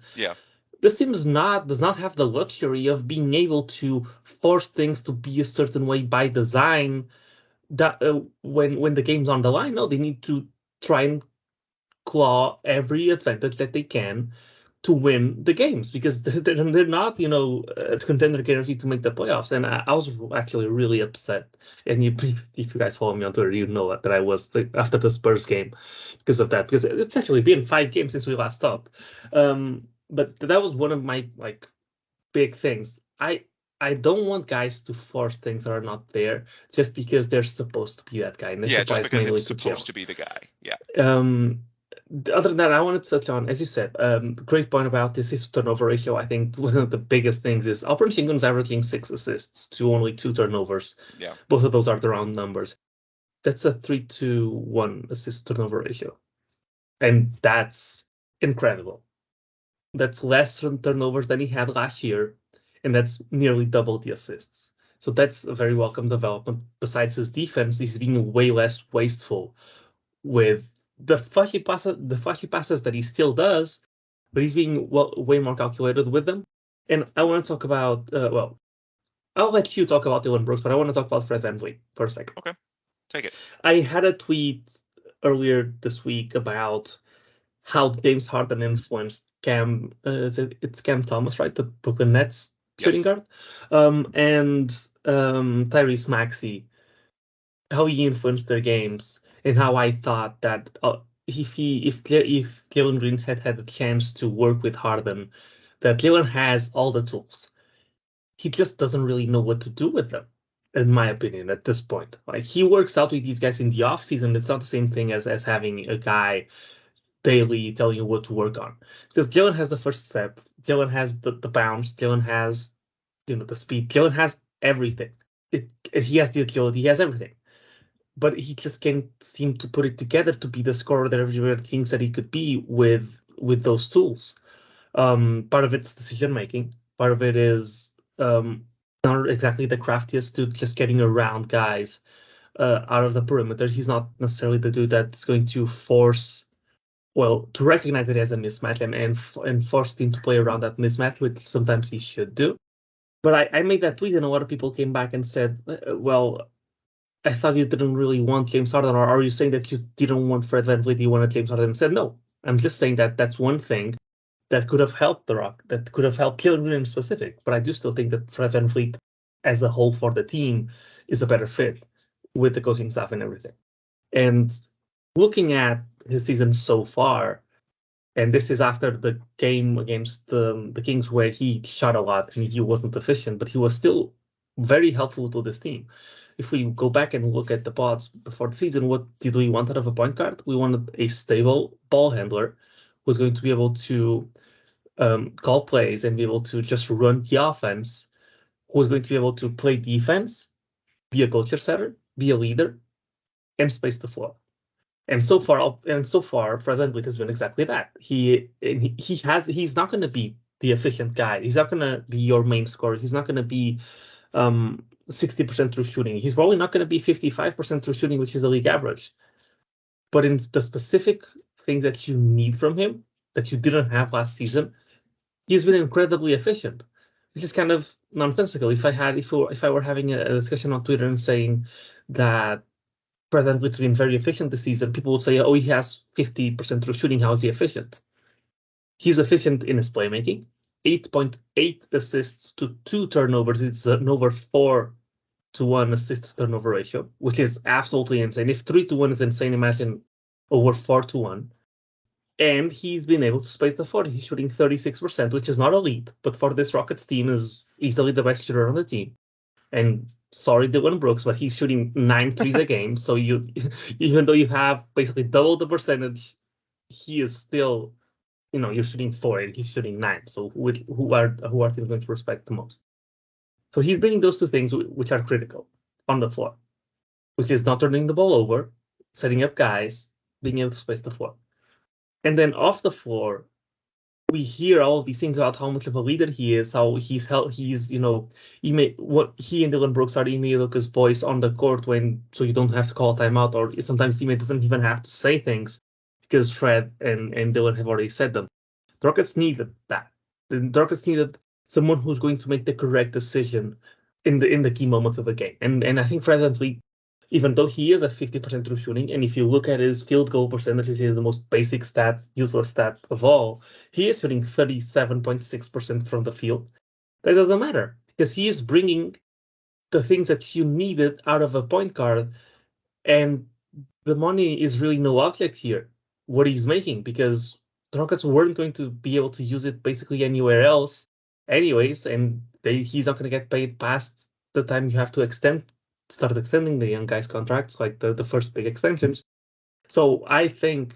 this team does not have the luxury of being able to force things to be a certain way by design. That when the game's on the line, no, they need to try and claw every advantage that they can to win the games, because they're not, a contender guaranteed to make the playoffs. And I was actually really upset. And if you guys follow me on Twitter, you know that I was after the Spurs game because of that, because it's actually been 5 games since we last talked. But that was one of my big things. I don't want guys to force things that are not there just because they're supposed to be that guy. And just because it's supposed to be the guy. Yeah. Other than that, I wanted to touch on, as you said, great point about this assist turnover ratio. I think one of the biggest things is Alperen Sengun's averaging 6 assists to only 2 turnovers. Yeah. Both of those are the round numbers. That's a 3-to-1 assist turnover ratio. And that's incredible. That's less turnovers than he had last year, and that's nearly double the assists. So that's a very welcome development. Besides his defense, he's being way less wasteful with the flashy passes that he still does, but he's being way more calculated with them. And I want to talk about I'll let you talk about Dillon Brooks, but I want to talk about Fred VanVleet for a second. Okay, take it. I had a tweet earlier this week about how James Harden influenced Cam. It's Cam Thomas, right? The Brooklyn Nets shooting guard, and Tyrese Maxey. How he influenced their games, and how I thought that if Jalen Green had a chance to work with Harden, that Jalen has all the tools. He just doesn't really know what to do with them, in my opinion, at this point. Like, he works out with these guys in the offseason. It's not the same thing as having a guy daily telling you what to work on. Because Jalen has the first step, Jalen has the bounce, Jalen has the speed, Jalen has everything. He has the agility, he has everything. But he just can't seem to put it together to be the scorer that everybody thinks that he could be with those tools. Part of it's decision making. Part of it is not exactly the craftiest to just getting around guys out of the perimeter. He's not necessarily the dude that's going to to recognize it as a mismatch and force him to play around that mismatch, which sometimes he should do. But I made that tweet, and a lot of people came back and said, well, I thought you didn't really want James Harden, or are you saying that you didn't want Fred VanVleet, you wanted James Harden? And said, no, I'm just saying that that's one thing that could have helped the Rock, that could have helped Jalen Green in specific. But I do still think that Fred VanVleet as a whole for the team is a better fit with the coaching staff and everything. And looking at his season so far, and this is after the game against the Kings where he shot a lot and he wasn't efficient, but he was still very helpful to this team. If we go back and look at the pods before the season, what did we want out of a point guard? We wanted a stable ball handler who's going to be able to call plays and be able to just run the offense, who's going to be able to play defense, be a culture setter, be a leader, and space the floor. And so far, Fred VanVleet has been exactly that. He's not going to be the efficient guy. He's not going to be your main scorer. He's not going to be 60% true shooting. He's probably not going to be 55% true shooting, which is the league average. But in the specific things that you need from him that you didn't have last season, he's been incredibly efficient, which is kind of nonsensical. If I were having a discussion on Twitter and saying that Fred VanVleet's been very efficient this season, people would say, oh, he has 50% true shooting. How is he efficient? He's efficient in his playmaking. 8.8 assists to 2 turnovers. It's an over 4-to-1 assist turnover ratio, which is absolutely insane. If 3-to-1 is insane, imagine over 4-to-1. And he's been able to space the floor. He's shooting 36%, which is not elite, but for this Rockets team is easily the best shooter on the team. And sorry, Dillon Brooks, but he's shooting 9 threes a game. So even though you have basically double the percentage, he is still, you're shooting 4 and he's shooting 9. So who are teams going to respect the most? So he's bringing those two things which are critical on the floor, which is not turning the ball over, setting up guys, being able to space the floor. And then off the floor, we hear all of these things about how much of a leader he is, how he's what he and Dillon Brooks are Ime Udoka's voice on the court so you don't have to call a timeout, or sometimes Ime doesn't even have to say things because Fred and Dillon have already said them. The Rockets needed that. The Rockets needed someone who's going to make the correct decision in the key moments of the game. And I think Fred VanVleet, even though he is a 50% true shooting, and if you look at his field goal percentage, which is the most basic stat, useless stat of all, he is shooting 37.6% from the field. That doesn't matter because he is bringing the things that you needed out of a point guard, and the money is really no object here, what he's making, because the Rockets weren't going to be able to use it basically anywhere else anyways, and he's not going to get paid past the time you have to start extending the young guys' contracts, like the first big extensions. So I think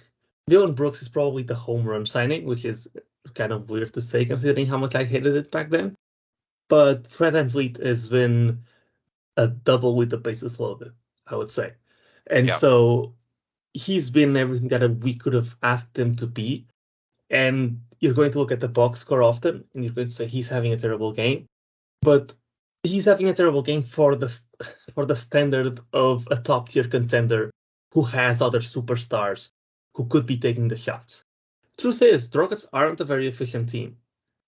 Dillon Brooks is probably the home run signing, which is kind of weird to say considering how much I hated it back then. But Fred VanVleet has been a double with the bases loaded, I would say. And Yeah. so he's been everything that we could have asked him to be. And you're going to look at the box score often, and you're going to say he's having a terrible game. But he's having a terrible game for the standard of a top tier contender who has other superstars who could be taking the shots. Truth is, the Rockets aren't a very efficient team.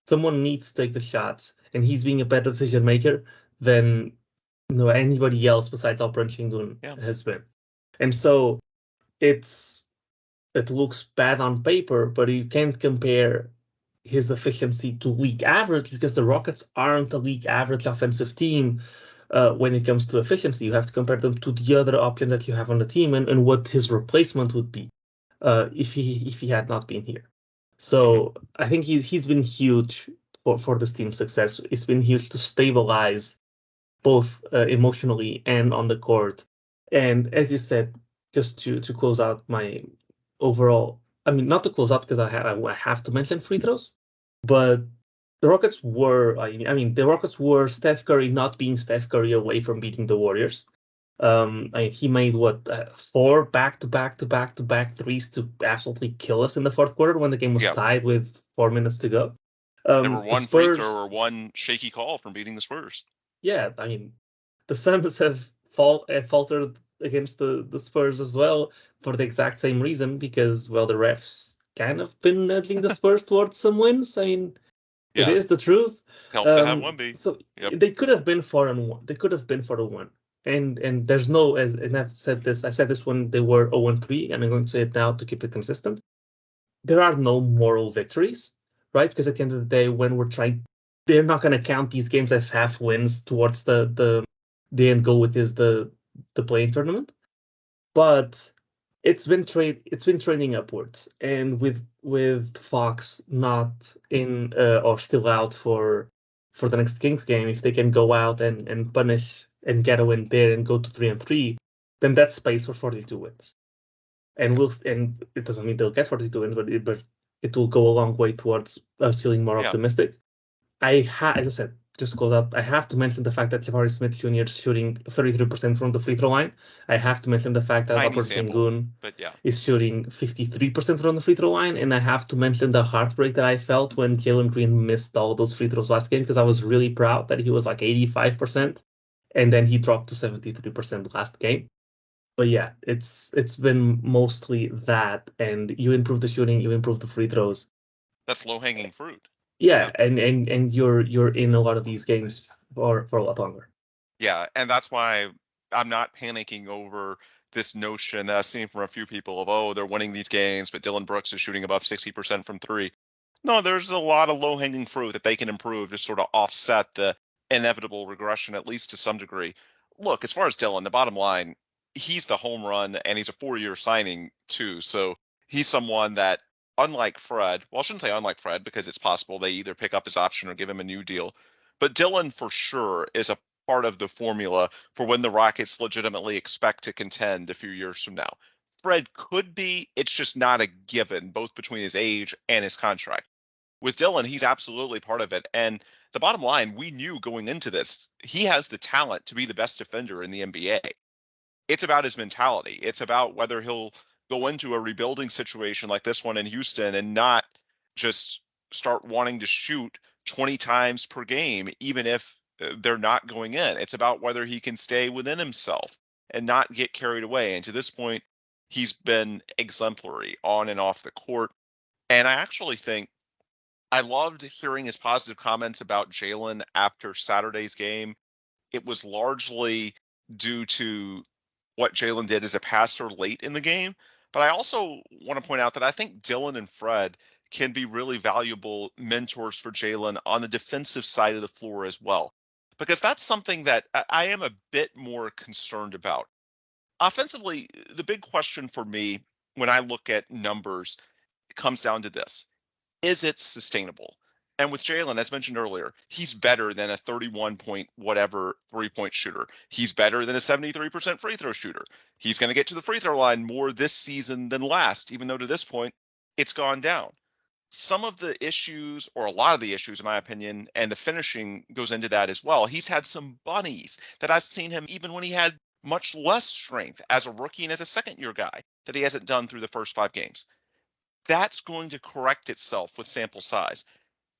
Someone needs to take the shots, and he's being a better decision maker than anybody else besides Alperen Sengun has been. And so it looks bad on paper, but you can't compare his efficiency to league average because the Rockets aren't a league average offensive team when it comes to efficiency. You have to compare them to the other option that you have on the team and what his replacement would be if he had not been here. So I think he's been huge for this team's success. It's been huge to stabilize both emotionally and on the court. And as you said, just to close out my overall, I mean, not to close out because I have to mention free throws, but the Rockets were, the Rockets were Steph Curry not being Steph Curry away from beating the Warriors. He made 4 back-to-back threes to absolutely kill us in the fourth quarter when the game was tied with 4 minutes to go. There were one free throw or one shaky call from beating the Spurs. Yeah, I mean, the Suns have faltered against the Spurs as well for the exact same reason because, well, the refs kind of been nudging the Spurs towards some wins. I mean, it is the truth. Helps to have one be. So they could have been 4-1. They could have been 4-1. And there's no, and I said this when they were 0-3, and I'm going to say it now to keep it consistent. There are no moral victories, right? Because at the end of the day, when we're trying, they're not going to count these games as half wins towards the end goal, which is the play-in tournament. But it's been trending upwards, and with Fox not in or still out for the next Kings game, if they can go out and punish and get a win there and go to 3-3, then that's space for 42 wins. And and it doesn't mean they'll get 42 wins, but it will go a long way towards us feeling more optimistic. As I said, just close out, I have to mention the fact that Jabari Smith Jr. is shooting 33% from the free throw line. I have to mention the fact that Alperen Sengun is shooting 53% from the free throw line. And I have to mention the heartbreak that I felt when Jalen Green missed all those free throws last game because I was really proud that he was like 85%. And then he dropped to 73% last game. But yeah, it's been mostly that. And you improve the shooting, you improve the free throws. That's low-hanging fruit. Yeah, and you're in a lot of these games for a lot longer. Yeah, and that's why I'm not panicking over this notion that I've seen from a few people of, they're winning these games, but Dillon Brooks is shooting above 60% from three. No, there's a lot of low-hanging fruit that they can improve to sort of offset the inevitable regression, at least to some degree. Look, as far as Dillon, the bottom line, he's the home run, and he's a 4-year signing, too. So he's someone that, unlike Fred, well, I shouldn't say unlike Fred because it's possible they either pick up his option or give him a new deal. But Dillon, for sure, is a part of the formula for when the Rockets legitimately expect to contend a few years from now. Fred could be, it's just not a given, both between his age and his contract. With Dillon, he's absolutely part of it. And the bottom line, we knew going into this, he has the talent to be the best defender in the NBA. It's about his mentality. It's about whether he'll go into a rebuilding situation like this one in Houston and not just start wanting to shoot 20 times per game, even if they're not going in. It's about whether he can stay within himself and not get carried away. And to this point, he's been exemplary on and off the court. And I actually think I loved hearing his positive comments about Jalen after Saturday's game. It was largely due to what Jalen did as a passer late in the game. But I also want to point out that I think Dillon and Fred can be really valuable mentors for Jalen on the defensive side of the floor as well, because that's something that I am a bit more concerned about. Offensively, the big question for me when I look at numbers comes down to this. Is it sustainable? And with Jalen, as mentioned earlier, he's better than a 31 point whatever 3-point shooter. He's better than a 73% free throw shooter. He's going to get to the free throw line more this season than last, even though to this point it's gone down. Some of the issues, or a lot of the issues, in my opinion, and the finishing goes into that as well. He's had some bunnies that I've seen him even when he had much less strength as a rookie and as a second-year guy that he hasn't done through the first 5 games. That's going to correct itself with sample size.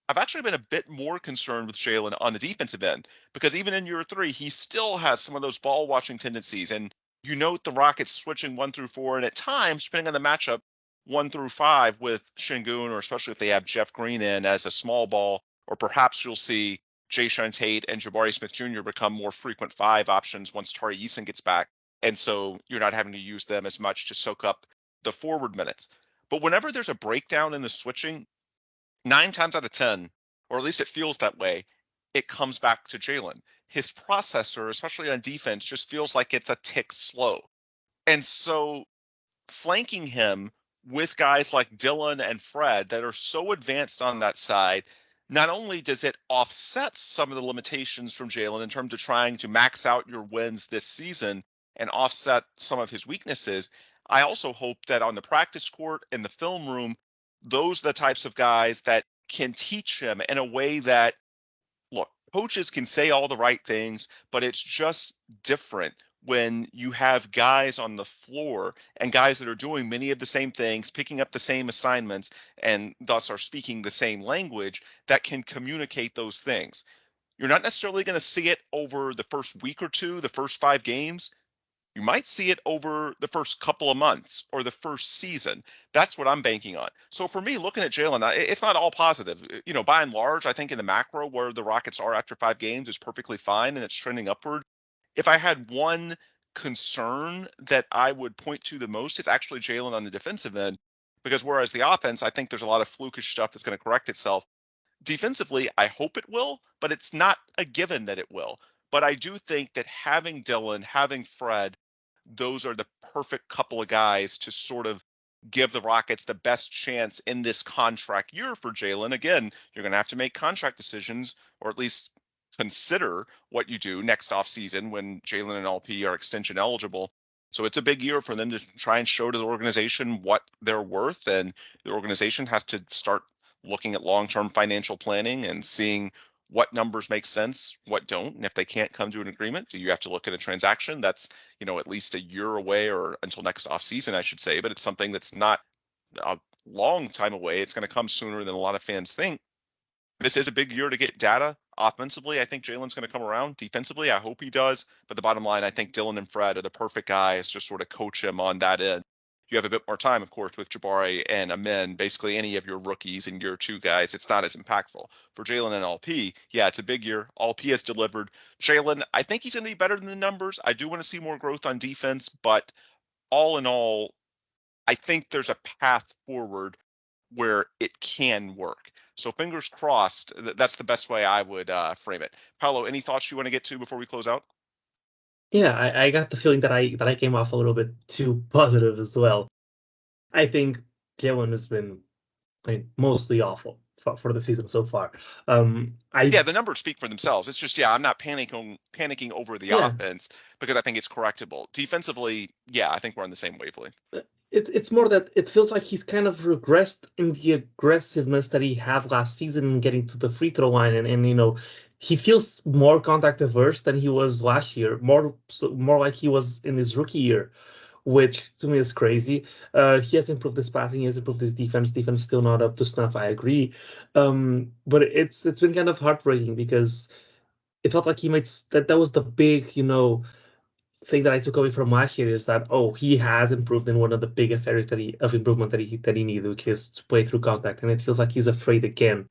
I've actually been a bit more concerned with Jalen on the defensive end because even in year 3, he still has some of those ball watching tendencies. And you note the Rockets switching 1 through 4, and at times, depending on the matchup, 1 through 5 with Sengun, or especially if they have Jeff Green in as a small ball, or perhaps you'll see Jae'Sean Tate and Jabari Smith Jr. become more frequent 5 options once Tari Eason gets back. And so you're not having to use them as much to soak up the forward minutes. But whenever there's a breakdown in the switching, 9 times out of 10, or at least it feels that way, it comes back to Jalen. His processor, especially on defense, just feels like it's a tick slow. And so flanking him with guys like Dillon and Fred that are so advanced on that side, not only does it offset some of the limitations from Jalen in terms of trying to max out your wins this season and offset some of his weaknesses, I also hope that on the practice court and the film room, those are the types of guys that can teach him in a way that, look, coaches can say all the right things, but it's just different when you have guys on the floor and guys that are doing many of the same things, picking up the same assignments, and thus are speaking the same language that can communicate those things. You're not necessarily going to see it over the first week or two, the first 5 games. You might see it over the first couple of months or the first season. That's what I'm banking on. So for me, looking at Jalen, it's not all positive. You know, by and large, I think in the macro where the Rockets are after 5 games is perfectly fine and it's trending upward. If I had one concern that I would point to the most, it's actually Jalen on the defensive end, because whereas the offense, I think there's a lot of flukish stuff that's going to correct itself. Defensively, I hope it will, but it's not a given that it will. But I do think that having Dillon, having Fred, those are the perfect couple of guys to sort of give the Rockets the best chance in this contract year for Jalen. Again, you're going to have to make contract decisions, or at least consider what you do next offseason when Jalen and LP are extension eligible. So it's a big year for them to try and show to the organization what they're worth, and the organization has to start looking at long-term financial planning and seeing what numbers make sense, what don't. And if they can't come to an agreement, you have to look at a transaction that's, you know, at least a year away, or until next offseason, I should say. But it's something that's not a long time away. It's going to come sooner than a lot of fans think. This is a big year to get data. Offensively, I think Jalen's going to come around. Defensively, I hope he does. But the bottom line, I think Dillon and Fred are the perfect guys to sort of coach him on that end. You have a bit more time, of course, with Jabari and Amen, basically any of your rookies and year 2 guys. It's not as impactful. For Jalen and LP, yeah, it's a big year. LP has delivered. Jalen, I think he's going to be better than the numbers. I do want to see more growth on defense, but all in all, I think there's a path forward where it can work. So fingers crossed. That's the best way I would frame it. Paolo, any thoughts you want to get to before we close out? Yeah, I got the feeling that I came off a little bit too positive as well. I think Jalen has been, mostly awful for the season so far. Yeah, the numbers speak for themselves. It's just, I'm not panicking over the offense because I think it's correctable. Defensively, I think we're on the same wavelength. It's more that it feels like he's kind of regressed in the aggressiveness that he had last season, getting to the free throw line, and you know, he feels more contact averse than he was last year, more like he was in his rookie year, which to me is crazy. He has improved his passing, he has improved his defense. Defense still not up to snuff, I agree. But it's been kind of heartbreaking because it felt like he made that was the big, thing that I took away from last year, is that he has improved in one of the biggest areas of improvement that he needed, which is to play through contact, and it feels like he's afraid again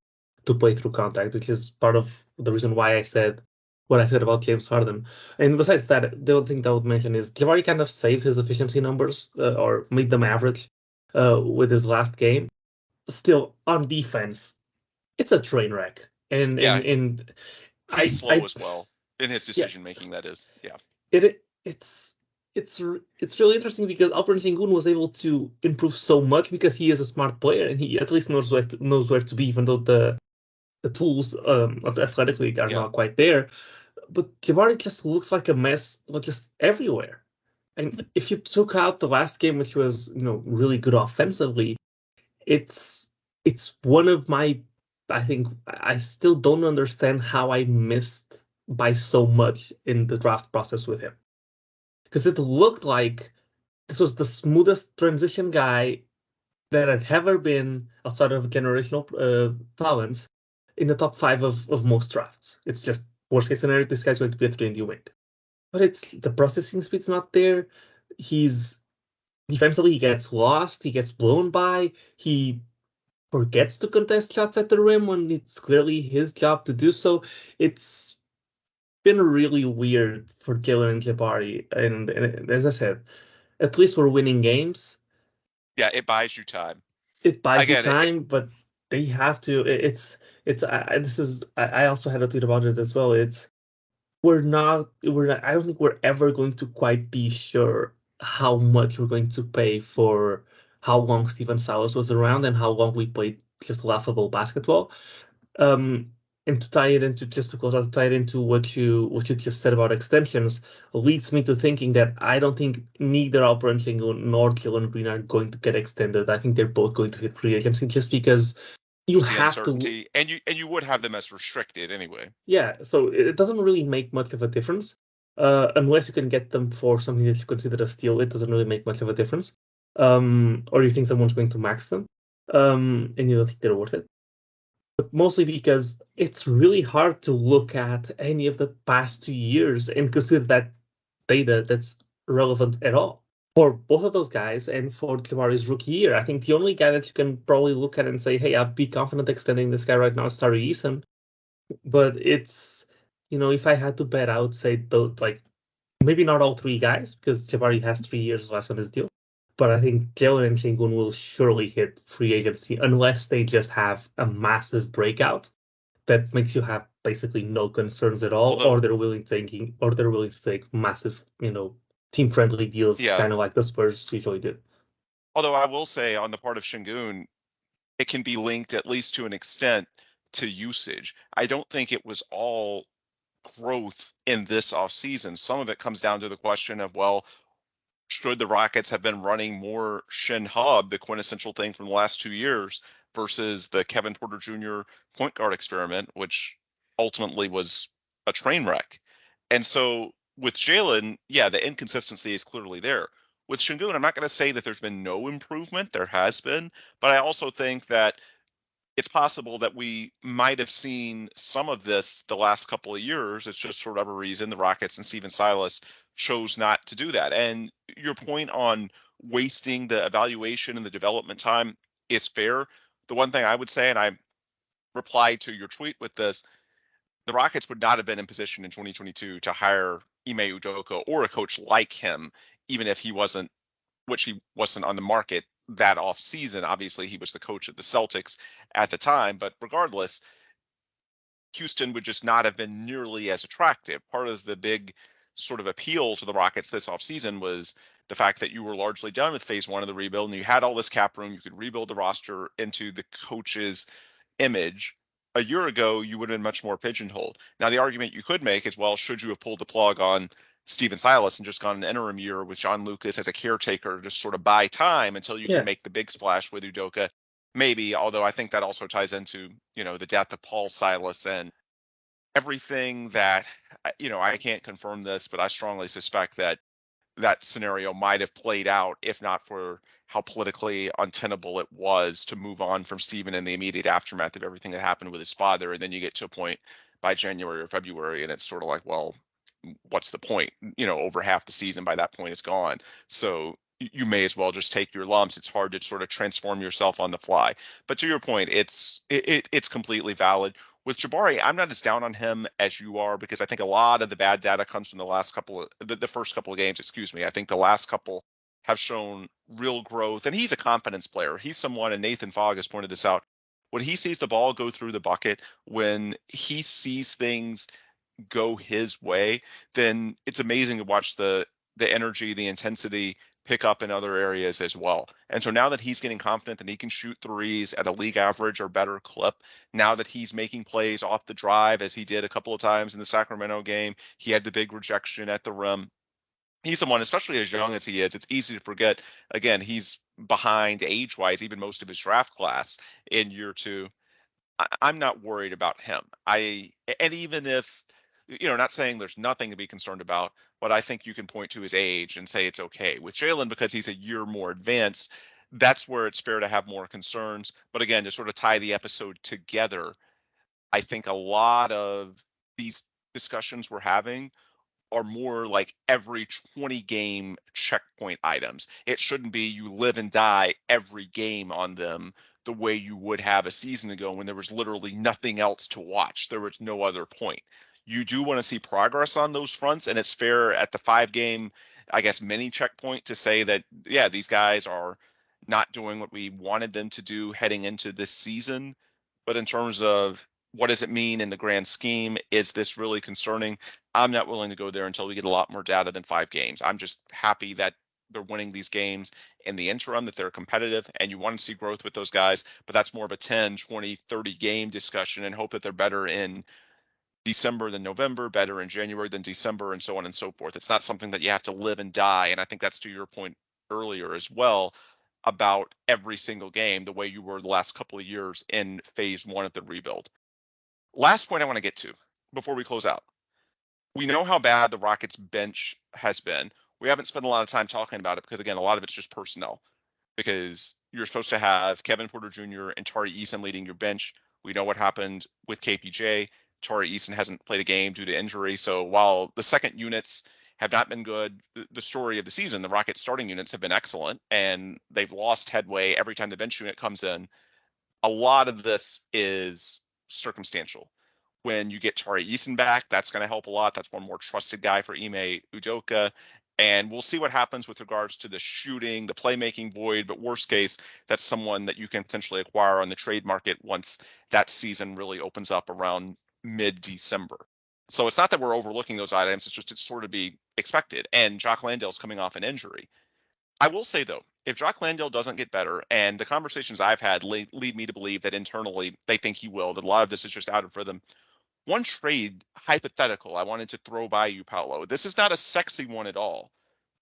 to play through contact, which is part of the reason why I said what I said about James Harden. And besides that, the other thing that I would mention is Jabari kind of saved his efficiency numbers, or made them average with his last game. Still, on defense, it's a train wreck, and he's slow as well in his decision making. That is, It's really interesting because Alperen Sengun was able to improve so much because he is a smart player and he at least knows where to be, even though the the tools athletically are Yeah. not quite there. But Jabari just looks like a mess, just everywhere. And if you took out the last game, which was really good offensively, it's one of my. I think I still don't understand how I missed by so much in the draft process with him, because it looked like this was the smoothest transition guy that had ever been outside of generational talents in the top 5 of most drafts. It's just worst case scenario, this guy's going to be a 3-and-D wing. But it's the processing speed's not there. He's defensively, he gets lost, he gets blown by, he forgets to contest shots at the rim when it's clearly his job to do so. It's been really weird for Jalen and Jabari. And as I said, at least we're winning games. Yeah, it buys you time. It buys you time, but they have to. I also had a tweet about it as well. We're not. I don't think we're ever going to quite be sure how much we're going to pay for how long Stephen Silas was around and how long we played just laughable basketball. And to tie it into what you just said about extensions leads me to thinking that I don't think neither Alperen Sengun nor Dillon Brooks are going to get extended. I think they're both going to hit free agency just because you have to, and you would have them as restricted anyway. Yeah, so it doesn't really make much of a difference unless you can get them for something that you consider a steal. It doesn't really make much of a difference, or you think someone's going to max them, and you don't think they're worth it. But mostly because it's really hard to look at any of the past 2 years and consider that data that's relevant at all. For both of those guys and for Jabari's rookie year, I think the only guy that you can probably look at and say, hey, I'd be confident extending this guy right now is Tari Eason. But it's, if I had to bet, I would say, maybe not all 3 guys, because Jabari has 3 years left on his deal. But I think Jalen and Sengun will surely hit free agency unless they just have a massive breakout that makes you have basically no concerns at all, or they're willing to take massive, team-friendly deals, kind of like the Spurs usually do. Although I will say, on the part of Sengun, it can be linked at least to an extent to usage. I don't think it was all growth in this offseason. Some of it comes down to the question of, well, should the Rockets have been running more Shin Hub, the quintessential thing from the last 2 years, versus the Kevin Porter Jr. point guard experiment, which ultimately was a train wreck. And so with Jalen, yeah, the inconsistency is clearly there. With Sengun, I'm not going to say that there's been no improvement. There has been. But I also think that it's possible that we might have seen some of this the last couple of years. It's just for whatever reason, the Rockets and Stephen Silas chose not to do that. And your point on wasting the evaluation and the development time is fair. The one thing I would say, and I replied to your tweet with this, the Rockets would not have been in position in 2022 to hire Ime Udoka or a coach like him, even if he wasn't on the market that off season. Obviously, he was the coach of the Celtics at the time, but regardless, Houston would just not have been nearly as attractive. Part of the big sort of appeal to the Rockets this offseason was the fact that you were largely done with phase 1 of the rebuild and you had all this cap room. You could rebuild the roster into the coach's image. A year ago, you would have been much more pigeonholed. Now, the argument you could make is, well, should you have pulled the plug on Stephen Silas and just gone an interim year with John Lucas as a caretaker, just sort of buy time until you can make the big splash with Udoka? Maybe, although I think that also ties into, the death of Paul Silas and everything that, I can't confirm this, but I strongly suspect that that scenario might have played out if not for how politically untenable it was to move on from Stephen in the immediate aftermath of everything that happened with his father. And then you get to a point by January or February, and it's sort of like, well, what's the point? Over half the season by that point it's gone. So you may as well just take your lumps. It's hard to sort of transform yourself on the fly. But to your point, it's completely valid. With Jabari, I'm not as down on him as you are because I think a lot of the bad data comes from the first couple of games, excuse me. I think the last couple have shown real growth, and he's a confidence player. He's someone, and Nathan Fogg has pointed this out, when he sees the ball go through the bucket, when he sees things go his way, then it's amazing to watch the energy, the intensity pick up in other areas as well. And so now that he's getting confident that he can shoot threes at a league average or better clip, now that he's making plays off the drive, as he did a couple of times in the Sacramento game, he had the big rejection at the rim. He's someone, especially as young as he is, it's easy to forget. Again, he's behind age-wise, even most of his draft class in year two. I'm not worried about him. And even if, not saying there's nothing to be concerned about, but I think you can point to his age and say it's okay. With Jalen, because he's a year more advanced, that's where it's fair to have more concerns. But again, to sort of tie the episode together, I think a lot of these discussions we're having are more like every 20 game checkpoint items. It shouldn't be you live and die every game on them the way you would have a season ago when there was literally nothing else to watch. There was no other point. You do want to see progress on those fronts, and it's fair at the 5 game, I guess, mini checkpoint to say that, yeah, these guys are not doing what we wanted them to do heading into this season. But in terms of what does it mean in the grand scheme, is this really concerning? I'm not willing to go there until we get a lot more data than 5 games. I'm just happy that they're winning these games in the interim, that they're competitive, and you want to see growth with those guys, but that's more of a 10, 20, 30 game discussion, and hope that they're better in December than November, better in January than December, and so on and so forth. It's not something that you have to live and die. And I think that's to your point earlier as well about every single game, the way you were the last couple of years in phase 1 of the rebuild. Last point I want to get to before we close out. We know how bad the Rockets bench has been. We haven't spent a lot of time talking about it because, again, a lot of it's just personnel, because you're supposed to have Kevin Porter Jr. and Tari Eason leading your bench. We know what happened with KPJ. Tari Eason hasn't played a game due to injury. So while the second units have not been good, the story of the season, the Rockets starting units have been excellent, and they've lost headway every time the bench unit comes in. A lot of this is circumstantial. When you get Tari Eason back, that's going to help a lot. That's one more trusted guy for Ime Udoka. And we'll see what happens with regards to the shooting, the playmaking void. But worst case, that's someone that you can potentially acquire on the trade market once that season really opens up around mid-December. So it's not that we're overlooking those items. It's just it's sort of be expected. And Jock Landale's coming off an injury. I will say, though, if Jock Landale doesn't get better, and the conversations I've had lead me to believe that internally they think he will, that a lot of this is just out of rhythm. One trade hypothetical I wanted to throw by you, Paolo. This is not a sexy one at all.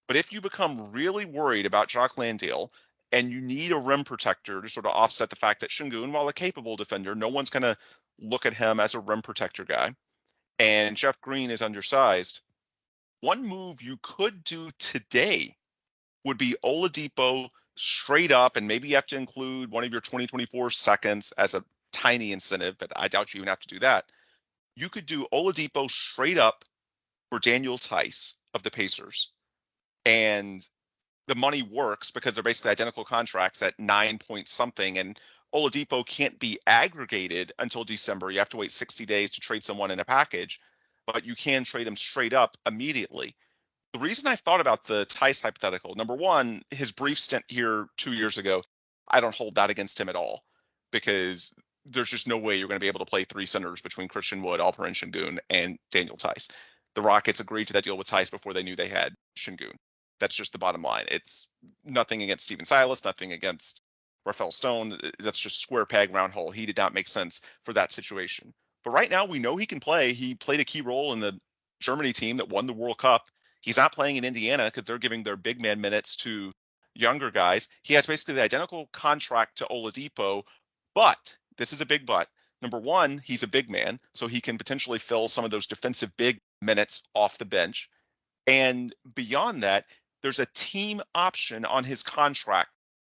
But if you become really worried about Jock Landale and you need a rim protector to sort of offset the fact that Sengun, while a capable defender, no one's going to look at him as a rim protector guy, and Jeff Green is undersized, one move you could do today would be Oladipo straight up, and maybe you have to include one of your 2024 seconds as a tiny incentive, but I doubt you even have to do that. You could do Oladipo straight up for Daniel Tice of the Pacers. And the money works because they're basically identical contracts at 9 point something. And Oladipo can't be aggregated until December. You have to wait 60 days to trade someone in a package, but you can trade him straight up immediately. The reason I've thought about the Tice hypothetical, number one, his brief stint here 2 years ago, I don't hold that against him at all, because there's just no way you're going to be able to play 3 centers between Christian Wood, Alperen Sengun, and Daniel Tice. The Rockets agreed to that deal with Tice before they knew they had Sengun. That's just the bottom line. It's nothing against Stephen Silas, nothing against Rafael Stone. That's just square peg, round hole. He did not make sense for that situation. But right now, we know he can play. He played a key role in the Germany team that won the World Cup. He's not playing in Indiana because they're giving their big man minutes to younger guys. He has basically the identical contract to Oladipo, but this is a big but. Number one, he's a big man, so he can potentially fill some of those defensive big minutes off the bench. And beyond that, there's a team option on his contract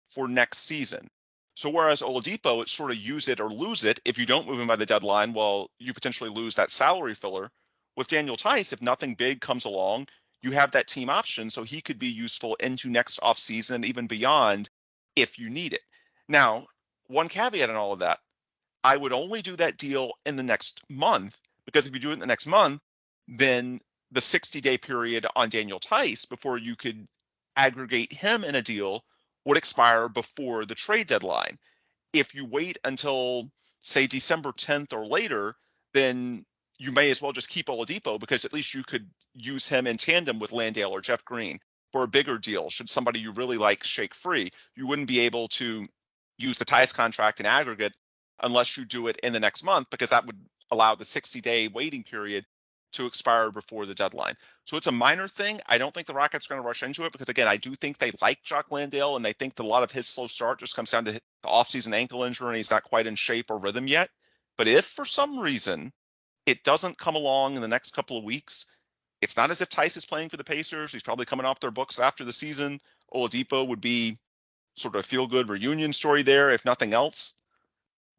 for next season. So whereas Oladipo, it's sort of use it or lose it. If you don't move him by the deadline, well, you potentially lose that salary filler. With Daniel Tice, if nothing big comes along, you have that team option, so he could be useful into next offseason, even beyond, if you need it. Now, one caveat in all of that, I would only do that deal in the next month, because if you do it in the next month, then the 60-day period on Daniel Tice before you could aggregate him in a deal would expire before the trade deadline. If you wait until, say, December 10th or later, then you may as well just keep Oladipo, because at least you could use him in tandem with Landale or Jeff Green. for a bigger deal, should somebody you really like shake free, you wouldn't be able to use the Tice contract in aggregate unless you do it in the next month, because that would allow the 60-day waiting period to expire before the deadline. So it's a minor thing. I don't think the Rockets are going to rush into it because, again, I do think they like Jock Landale, and they think that a lot of his slow start just comes down to the offseason ankle injury, and he's not quite in shape or rhythm yet. But if for some reason it doesn't come along in the next couple of weeks, it's not as if Tice is playing for the Pacers. He's probably coming off their books after the season. Oladipo would be sort of a feel-good reunion story there, if nothing else.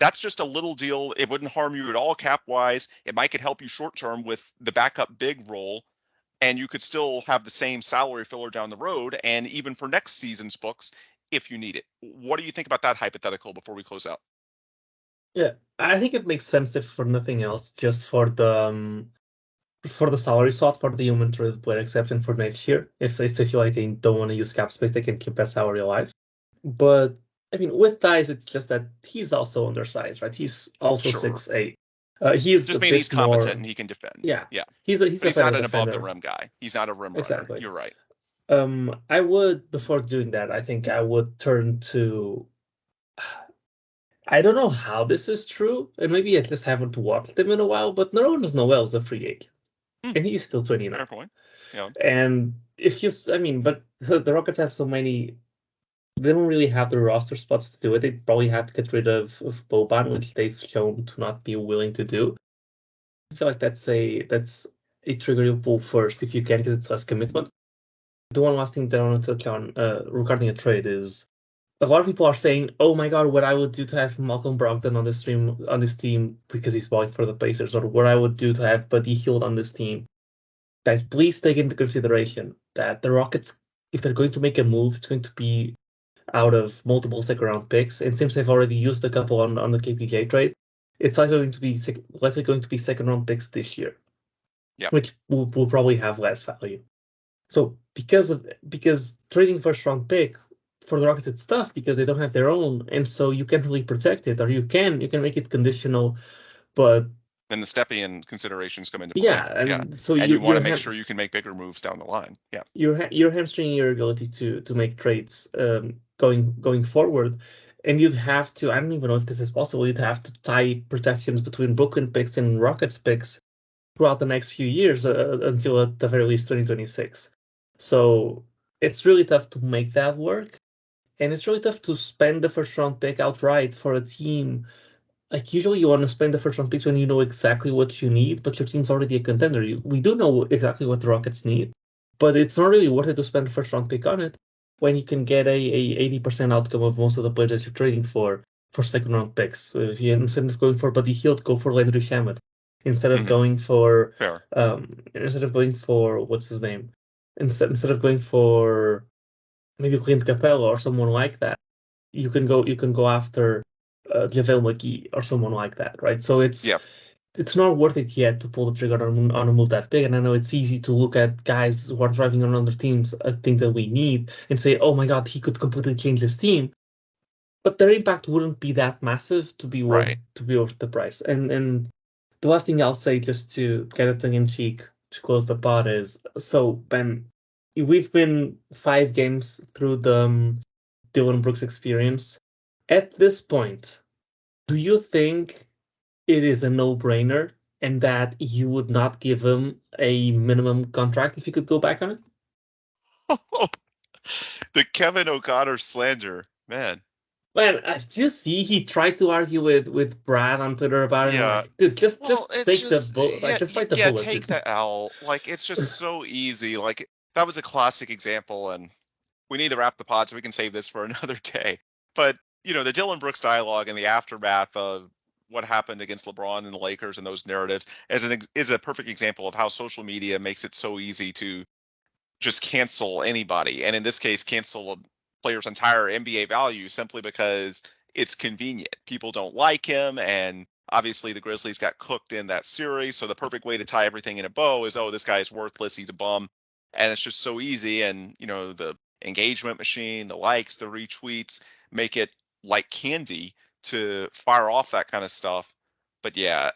That's just a little deal. It wouldn't harm you at all cap-wise. It might could help you short-term with the backup big role, and you could still have the same salary filler down the road, and even for next season's books, if you need it. What do you think about that hypothetical before we close out? Yeah, I think it makes sense if for nothing else, just for the salary slot for the human trade player exception for next year. If they feel like they don't want to use cap space, they can keep that salary alive. But I mean, with Tice, it's just that he's also undersized, right? He's also Sure. 6'8". He's just a mean bit he's competent more, and he can defend. yeah. Yeah. He's But a he's not better an above the defender. rim guy. He's not a rim runner. Exactly. You're right. I would, before doing that, I think I would turn to. I don't know how this is true, and maybe I just haven't watched him in a while, but Nerlens Noel is a free agent, and he's still 29. Fair point. Yeah. And if you, I mean, but the Rockets have so many, they don't really have the roster spots to do it. They probably have to get rid of Boban, which they've shown to not be willing to do. I feel like that's a trigger you pull first if you can, because it's less commitment. The one last thing that I want to touch on regarding a trade is a lot of people are saying, "Oh my God, what I would do to have Malcolm Brogdon on this team because he's balling for the Pacers, or what I would do to have Buddy Hield on this team." Guys, please take into consideration that the Rockets, if they're going to make a move, it's going to be out of multiple second-round picks. And since they've already used a couple on the KPJ trade, it's likely going to be second-round picks this year, which will probably have less value. So because trading first-round pick for the Rockets, it's tough because they don't have their own, and so you can't really protect it, or you can make it conditional, but then the Stepien considerations come into play. Yeah, and so you want to make sure you can make bigger moves down the line. Yeah, you're hamstringing your ability to make trades going forward, and you'd have to. I don't even know if this is possible. You'd have to tie protections between Brooklyn picks and Rockets picks throughout the next few years until at the very least 2026. So it's really tough to make that work, and it's really tough to spend the first round pick outright for a team. Like, usually you want to spend the first round picks when you know exactly what you need, but your team's already a contender. We do know exactly what the Rockets need, but it's not really worth it to spend the first round pick on it when you can get a 80% outcome of most of the players that you're trading for second round picks. If you instead of going for Buddy Hield, go for Landry Shamet. Instead of going for what's his name? Instead of going for maybe Clint Capella or someone like that, you can go after JaVale McGee or someone like that, right? So it's not worth it yet to pull the trigger on a move that big. And I know it's easy to look at guys who are driving on other teams, a thing that we need, and say, "Oh my God, he could completely change this team," but their impact wouldn't be that massive to be worth the price. And the last thing I'll say, just to get a tongue in cheek to close the pod, is so Ben, we've been 5 games through the Dillon Brooks experience. At this point, do you think it is a no-brainer and that you would not give him a minimum contract if you could go back on it? The Kevin O'Connor slander, man. Man, do you see he tried to argue with Brad on Twitter about it? Like, dude, just take the bullet. Like, just bite the bullet. Take the L. Like, it's just so easy. Like, that was a classic example, and we need to wrap the pod so we can save this for another day. But the Dillon Brooks dialogue and the aftermath of what happened against LeBron and the Lakers and those narratives is a perfect example of how social media makes it so easy to just cancel anybody. And in this case, cancel a player's entire NBA value simply because it's convenient. People don't like him. And obviously the Grizzlies got cooked in that series. So the perfect way to tie everything in a bow is, oh, this guy is worthless. He's a bum. And it's just so easy. And, the engagement machine, the likes, the retweets make it like candy to fire off that kind of stuff. But yeah,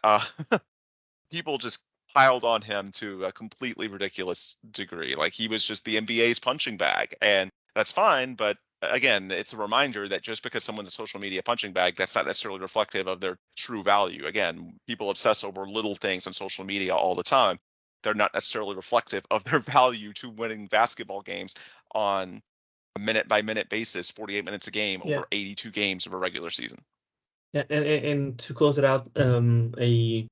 people just piled on him to a completely ridiculous degree. Like, he was just the NBA's punching bag, and that's fine. But again, it's a reminder that just because someone's a social media punching bag, that's not necessarily reflective of their true value. Again, people obsess over little things on social media all the time. They're not necessarily reflective of their value to winning basketball games on a minute by minute basis, 48 minutes a game over 82 games of a regular season. Yeah, and to close it out, a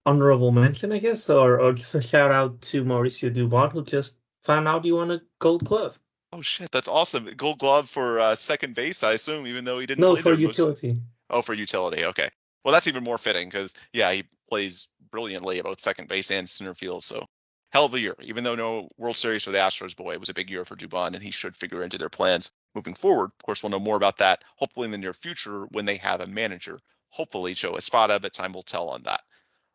honorable mention, I guess, or just a shout out to Mauricio Dubon, who just found out he won a Gold Glove. Oh shit, that's awesome! Gold Glove for second base, I assume, even though he didn't No, play for there utility. Oh, for utility. Okay. Well, that's even more fitting because, yeah, he plays brilliantly at both second base and center field. So, hell of a year. Even though no World Series for the Astros, boy, it was a big year for Dubon, and he should figure into their plans moving forward. Of course, we'll know more about that hopefully in the near future when they have a manager. Hopefully, Joe Espada, but time will tell on that.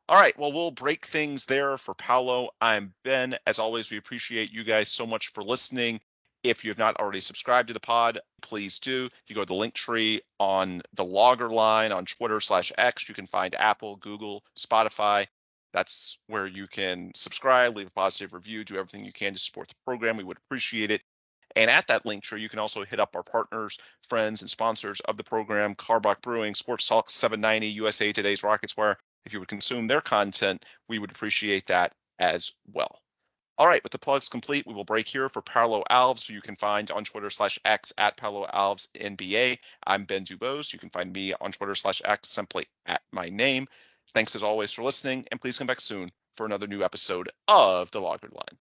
All right. Well, we'll break things there for Paolo. I'm Ben. As always, we appreciate you guys so much for listening. If you have not already subscribed to the pod, please do. You go to the link tree on the Logger Line on Twitter/X. You can find Apple, Google, Spotify. That's where you can subscribe, leave a positive review, do everything you can to support the program. We would appreciate it. And at that link tree, you can also hit up our partners, friends, and sponsors of the program, Carbach Brewing, Sports Talk 790, USA Today's Rockets Wire. If you would consume their content, we would appreciate that as well. All right, with the plugs complete, we will break here for Paolo Alves, who you can find on Twitter/X at Paolo Alves NBA. I'm Ben Dubose. You can find me on Twitter/X simply at my name. Thanks as always for listening, and please come back soon for another new episode of The Logger Line.